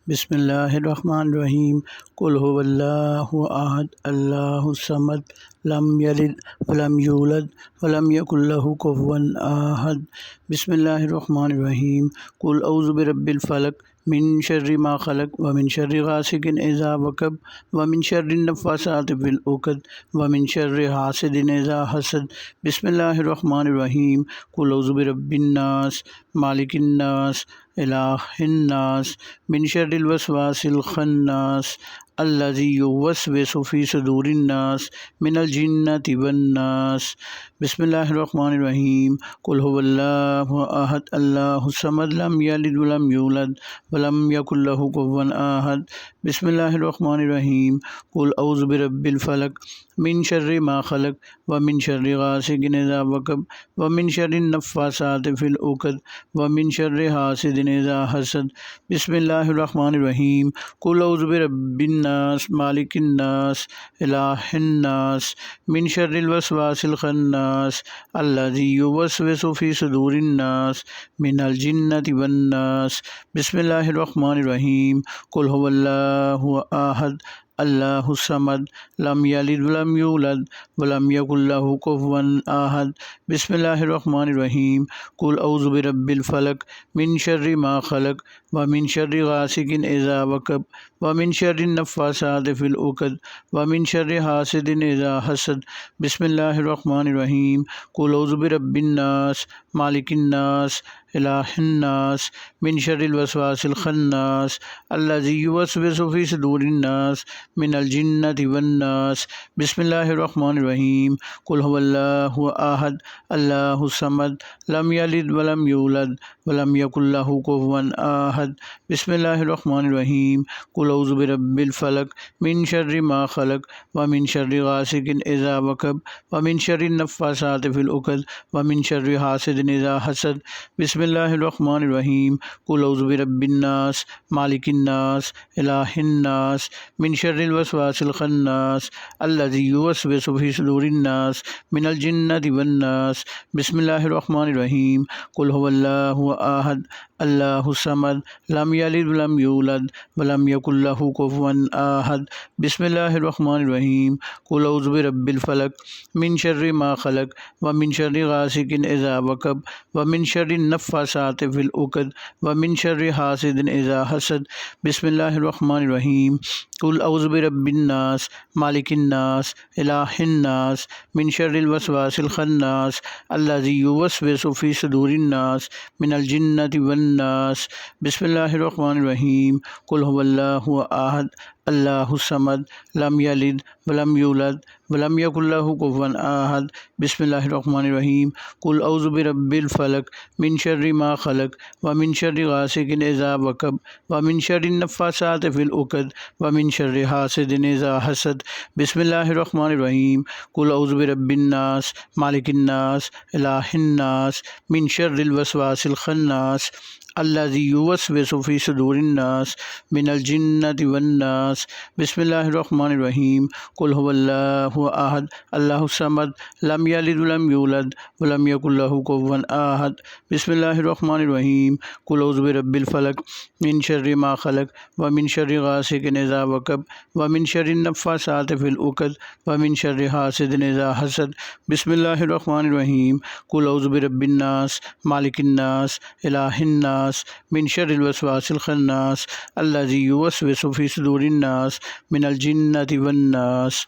بسم اللہ الرحمن الرحیم قل هو اللہ احد اللہ الصمد لم یلد ولم یولد ولم یکن لہ کفوا احد بسم اللہ الرحمن الرحیم قل اعوذ برب الفلق من شر ما خلق ومن شر غاسق اذا وقب ومن شر النفاثات في العقد ومن شر حاسد اذا حسد بسم اللہ الرحمن الرحیم قل اعوذ برب الناس مالک الناس الہ الناس من شر الوسواس الخناس الذي يوسوس في صدور الناس من الجنة والناس بسم اللہ الرحمن الرحیم قل هو اللہ احد اللہ الصمد لم یلد ولم یولد ولم یکن لہ کفوا احد بسم اللہ الرحمن الرحیم قل اعوذ برب الفلق من شر ما خلق ومن شر غاسق اذا وقب ومن شر النفاثات في العقد ومن شر حاسد اذا حسد بسم اللہ الرحمن الرحیم قل اعوذ برب الناس مالک الناس الہ الناس من شر الوسواس الخناس الذي يوسوس في صدور الناس من الجنة والناس بسم اللہ الرحمن الرحیم قل هو اللہ احد اللہ الصمد لم یلد ولم یولد ولم یکن لہ کفوا احد بسم اللہ الرحمن الرحیم قل اعوذ برب الفلق من شر ما خلق ومن شر غاسق اذا وقب ومن شر النفاثات في العقد ومن شر حاسد اذا حسد بسم اللہ الرحمن الرحیم قل اعوذ برب الناس مالک الناس الہ الناس من شر الوسواس الخناس الذي يوسوس في صدور الناس من الجنة والناس بسم اللہ الرحمن الرحیم قل هو اللہ احد اللہ الصمد لم یلد ولم یولد ولم یکن لہ کفوا احد بسم اللہ الرحمن الرحیم قل اعوذ برب الفلق من شر ما خلق ومن شر غاسق اذا وقب ومن شر النفاثات في العقد ومن شر حاسد اذا حسد بسم اللہ الرحمن الرحیم قل اعوذ برب الناس مالک الناس الہ الناس من شر الوسواس الخناس الذي يوسوس في صدور الناس من الجنة والناس بسم اللہ الرحمن الرحیم قل هو اللہ احد اللہ الصمد لم یلد ولم یولد ولم یکن لہ کفوا احد بسم اللہ الرحمن الرحیم قل اعوذ برب الفلق من شر ما خلق ومن شر غاسق اذا وقب ومن شر النفاثات في العقد ومن شر حاسد اذا حسد بسم اللہ الرحمن الرحیم قل اعوذ برب الناس مالک الناس الہ الناس من شر الوسواس الخناس الذي يوسوس في صدور الناس من الجنة والناس بسم اللہ الرحمن الرحیم قل هو اللہ احد اللہ الصمد لم یلد ولم یولد ولم یکن لہ کفوا احد بسم اللہ الرحمن الرحیم قل اعوذ برب الفلق من شر ما خلق ومن شر غاسق اذا وقب ومن شر النفاثات في العقد ومن شر حاسد اذا حسد بسم اللہ الرحمن الرحیم قل اعوذ برب الناس مالک الناس الہ الناس من شر الوسواس الخناس الذي يوسوس في صدور الناس من الجنة والناس بسم اللہ الرحمن الرحیم قل هو اللہ احد اللہ الصمد لم یلد ولم یولد ولم یکن لہ کفوا احد بسم اللہ الرحمن الرحیم قل اعوذ برب الفلق من شر ما خلق ومن شر غاسق اذا وقب ومن شر النفاثات في العقد ومن شر حاسد اذا حسد بسم اللہ الرحمن الرحیم قل اعوذ برب الناس مالک الناس الہ الناس من شر الوسواس الخناس الذي يوسوس في صدور الناس من الجنة والناس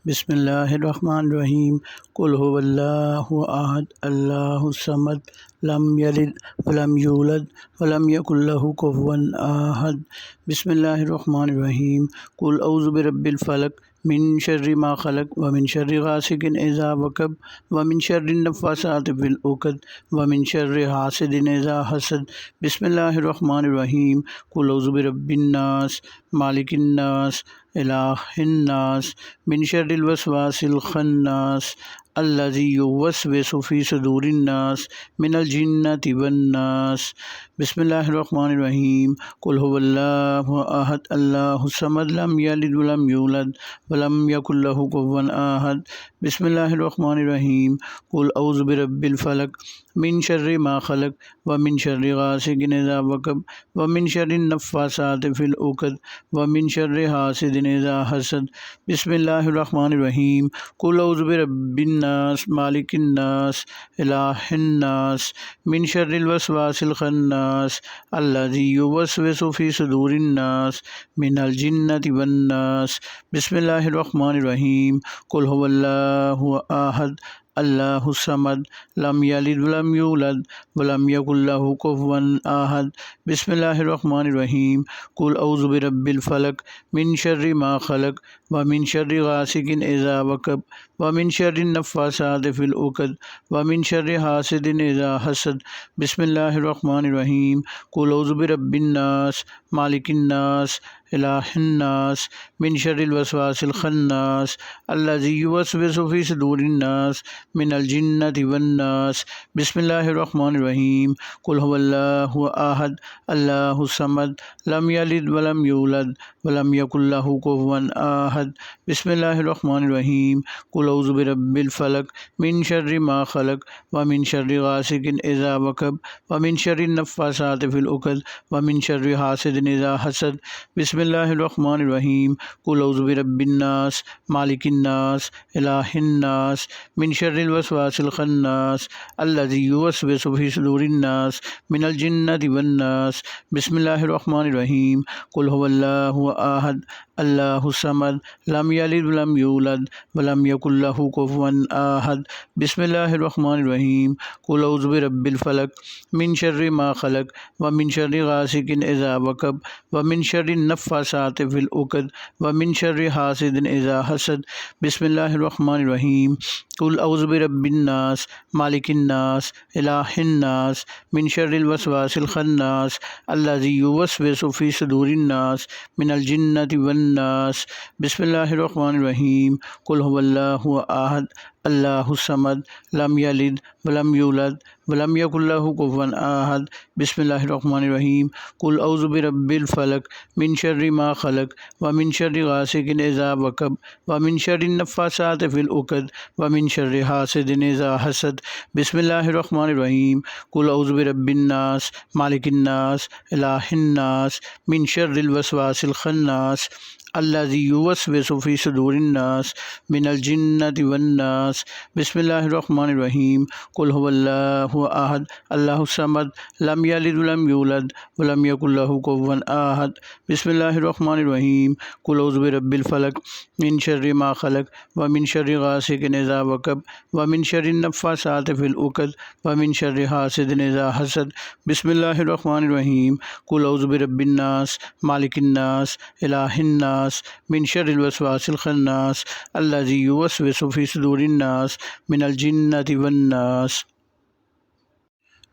بسم اللہ الرحمن الرحیم قل هو اللہ احد اللہ الصمد لم یلد ولم یولد ولم یکن لہ کفوا احد بسم اللہ الرحمن الرحیم قل اعوذ برب الفلق من شر ما خلق ومن شر غاسق اذا وقب ومن شر النفاثات في العقد ومن شر حاسد اذا حسد بسم اللہ الرحمن الرحیم قل اعوذ برب الناس مالک الناس الہ الناس من شر الوسواس الخناس الذي يوسوس في صدور الناس من الجنة والناس بسم اللہ الرحمن الرحیم قل هو اللہ احد اللہ الصمد لم یلد ولم یولد ولم یکن لہ کفوا احد بسم اللہ الرحمن الرحیم قل اعوذ برب الفلق من شر ما خلق ومن شر غاسق اذا وقب ومن شر النفاثات في العقد ومن شر حاسد اذا حسد بسم اللہ الرحمن الرحیم قل اعوذ برب الناس مالک الناس الہ الناس من شر الوسواس الخناس الذي يوسوس في صدور الناس من الجنة والناس بسم اللہ الرحمن الرحیم قل هو اللہ احد اللہ الصمد لم یلد ولم یولد ولم یکن لہ کفوا احد بسم اللہ الرحمن الرحیم قل اعوذ برب الفلق من شر ما خلق ومن شر غاسق اذا وقب ومن شر النفاثات في العقد ومن شر حاسد اذا حسد بسم اللہ الرحمن الرحیم قل اعوذ برب الناس مالک الناس الہ الناس من شر الوسواس الخناس الذي يوسوس في صدور الناس من الجنة والناس بسم اللہ الرحمن الرحیم قل هو اللہ احد اللہ الصمد لم یلد ولم یولد ولم یکن لہ کفوا احد بسم اللہ الرحمن الرحیم قل اعوذ برب الفلق من شر ما خلق ومن شر غاسق اذا وقب ومن شر النفاثات في العقد ومن شر حاسد اذا حسد بسم اللہ الرحمن الرحیم قل اعوذ برب الناس مالک الناس الہ الناس من شر الوسواس الخناس الذي يوسوس في صدور الناس من الجنة والناس بسم اللہ الرحمن الرحیم قل هو اللہ احد اللہ الصمد لم یلد ولم یولد ولم یکن لہ کفوا احد بسم اللہ الرحمن الرحیم قل اعوذ برب الفلق من شر ما خلق ومن شر غاسق اذا وقب ومن شر النفاثات في العقد ومن شر حاسد اذا حسد بسم اللہ الرحمن الرحیم قل اعوذ برب الناس مالک الناس الہ الناس من شر الوسواس الخناس الذي يوسوس في صدور الناس من الجنة والناس بسم اللہ الرحمن الرحیم قل هو اللہ احد اللہ الصمد لم یلد ولم یولد ولم یکن لہ کفوا احد بسم اللہ الرحمن الرحیم قل اعوذ برب الفلق من شر ما خلق ومن شر غاسق اذا وقب ومن شر النفاثات في العقد ومن شر حاسد اذا حسد بسم اللہ الرحمن الرحیم قل اعوذ برب الناس مالک الناس الہ الناس من شر الوسواس الخناس الذي يوسوس في صدور الناس من الجنة والناس الناس بسم اللہ الرحمن الرحیم قل هو اللہ احد اللہ الصمد لم یلد ولم یولد ولم یکن لہ کفوا احد بسم اللہ الرحمن الرحیم قل اعوذ برب الفلق من شر ما خلق ومن شر غاسق اذا وقب ومن شر النفاثات في العقد ومن شر حاسد اذا حسد بسم اللہ الرحمن الرحیم قل اعوذ برب الناس مالک الناس الہ الناس من شر الوسواس الخناس الذي يوسوس في صدور الناس من الجنة والناس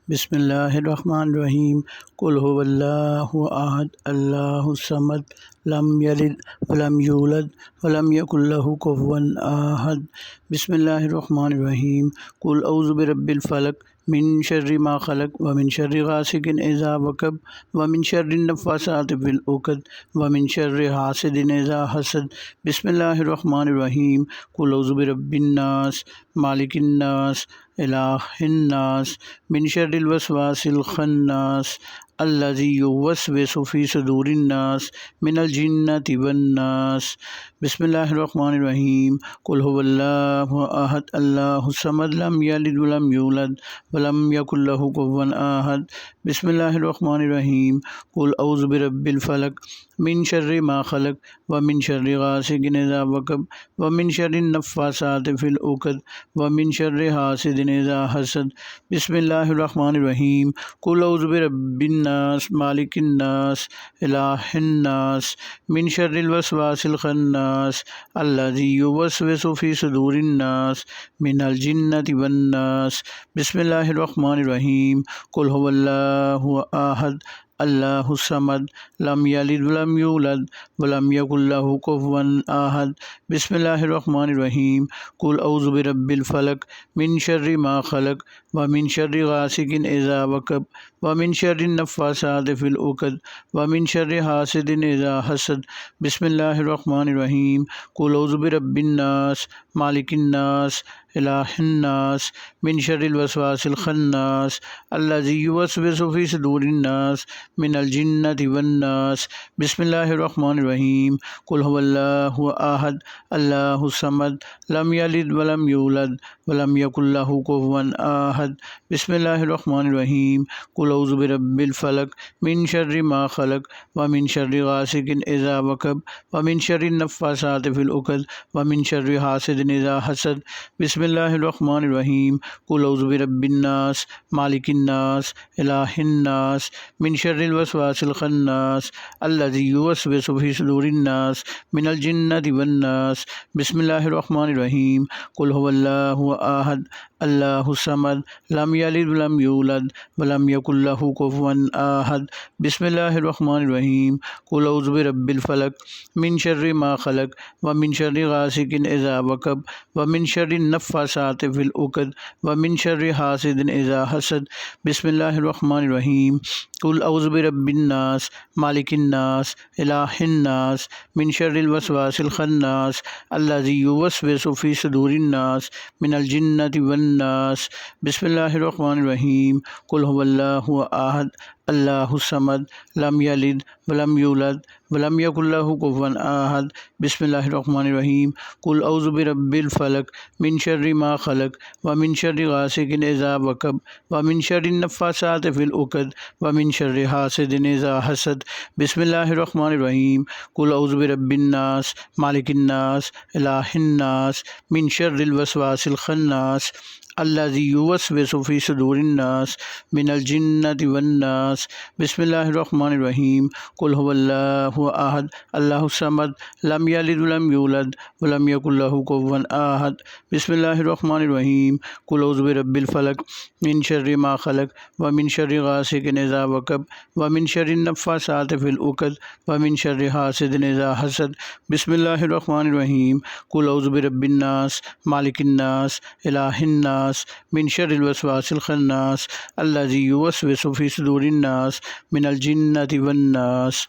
بسم اللہ الرحمن الرحیم قل هو اللہ احد اللہ الصمد لم یلد ولم یولد ولم یکن لہ کفوا احد بسم اللہ الرحمن الرحیم قل اعوذ برب الفلق من شر ما خلق ومن شر غاسق اذا وقب ومن شر النفاثات في العقد ومن شر حاسد اذا حسد بسم اللہ الرحمن الرحیم قل اعوذ برب الناس مالک الناس الہ الناس من شر الوسواس الخناس الذي يوسوس في صدور الناس من الجنة والناس بسم اللہ الرحمن الرحیم قل هو اللہ احد اللہ الصمد لم یلد ولم یولد ولم یکن لہ کفوا احد بسم اللہ الرحمن الرحیم قل اعوذ برب الفلق من شر ما خلق ومن شر غاسق اذا وقب ومن شر النفاثات في العقد ومن شر حاسد اذا حسد بسم اللہ الرحمن الرحیم قل اعوذ برب الناس مالک الناس الہ الناس من شر الوسواس الخناس الذي يوسوس في صدور الناس من الجنة والناس بسم اللہ الرحمن الرحیم قل هو اللہ احد اللہ الصمد لم یلد ولم یولد ولم یکن لہ کفوا احد بسم اللہ الرحمن الرحیم قل اعوذ برب الفلق من شر ما خلق ومن شر غاسق اذا وقب ومن شر النفاثات في العقد ومن شر حاسد اذا حسد بسم اللہ الرحمن الرحیم قل اعوذ برب الناس مالک الناس الہ الناس من شر الوسواس الخناس الذي يوسوس في صدور الناس من الجنة والناس بسم اللہ الرحمن الرحیم قل هو اللہ احد اللہ الصمد لم یلد ولم یولد ولم یکن لہ کفوا احد بسم اللہ الرحمن الرحیم قل اعوذ برب الفلق من شر ما خلق ومن شر غاسق اذا وقب ومن شر النفاثات في العقد ومن شر حاسد اذا حسد بسم اللہ الرحمن الرحیم قل اعوذ برب الناس مالک الناس الہ الناس من شر الوسواس الخناس الذي يوسوس في صدور الناس من الجنة والناس بسم اللہ الرحمن الرحیم قل هو اللہ احد اللہ الصمد لم یلد ولم یولد ولم یکن لہ کفوا احد بسم اللہ الرحمن الرحیم قل اعوذ برب الفلق من شر ما خلق ومن شر غاسق اذا وقب ومن شر النفاثات في العقد ومن شر حاسد اذا حسد بسم اللہ الرحمن الرحیم قل اعوذ برب الناس مالک الناس الہ الناس من شر الوسواس الخناس الذي يوسوس في صدور الناس من الجنة والناس بسم اللہ الرحمن الرحیم قل هو اللہ احد اللہ الصمد لم یلد ولم یولد ولم یکن لہ کفوا احد بسم اللہ الرحمن الرحیم قل اعوذ برب الفلق من شر ما خلق ومن شر غاسق اذا وقب ومن شر النفاثات في العقد ومن شر حاسد اذا حسد بسم اللہ الرحمن الرحیم قل اعوذ برب الناس مالک الناس الہ الناس من شر الوسواس الخناس الذي يوسوس في صدور الناس من الجنة والناس بسم اللہ الرحمن الرحیم قل هو اللہ احد اللہ الصمد لم یلد ولم یولد ولم یکن لہ کفوا احد بسم اللہ الرحمن الرحیم قل اعوذ برب الفلق من شر ما خلق ومن شر غاسق اذا وقب ومن شر النفاثات في العقد ومن شر حاسد اذا حسد بسم اللہ الرحمن الرحیم قل اعوذ برب الناس مالک الناس الہ الناس من شر الوسواس الخناس الذي يوسوس في صدور الناس من الجنة والناس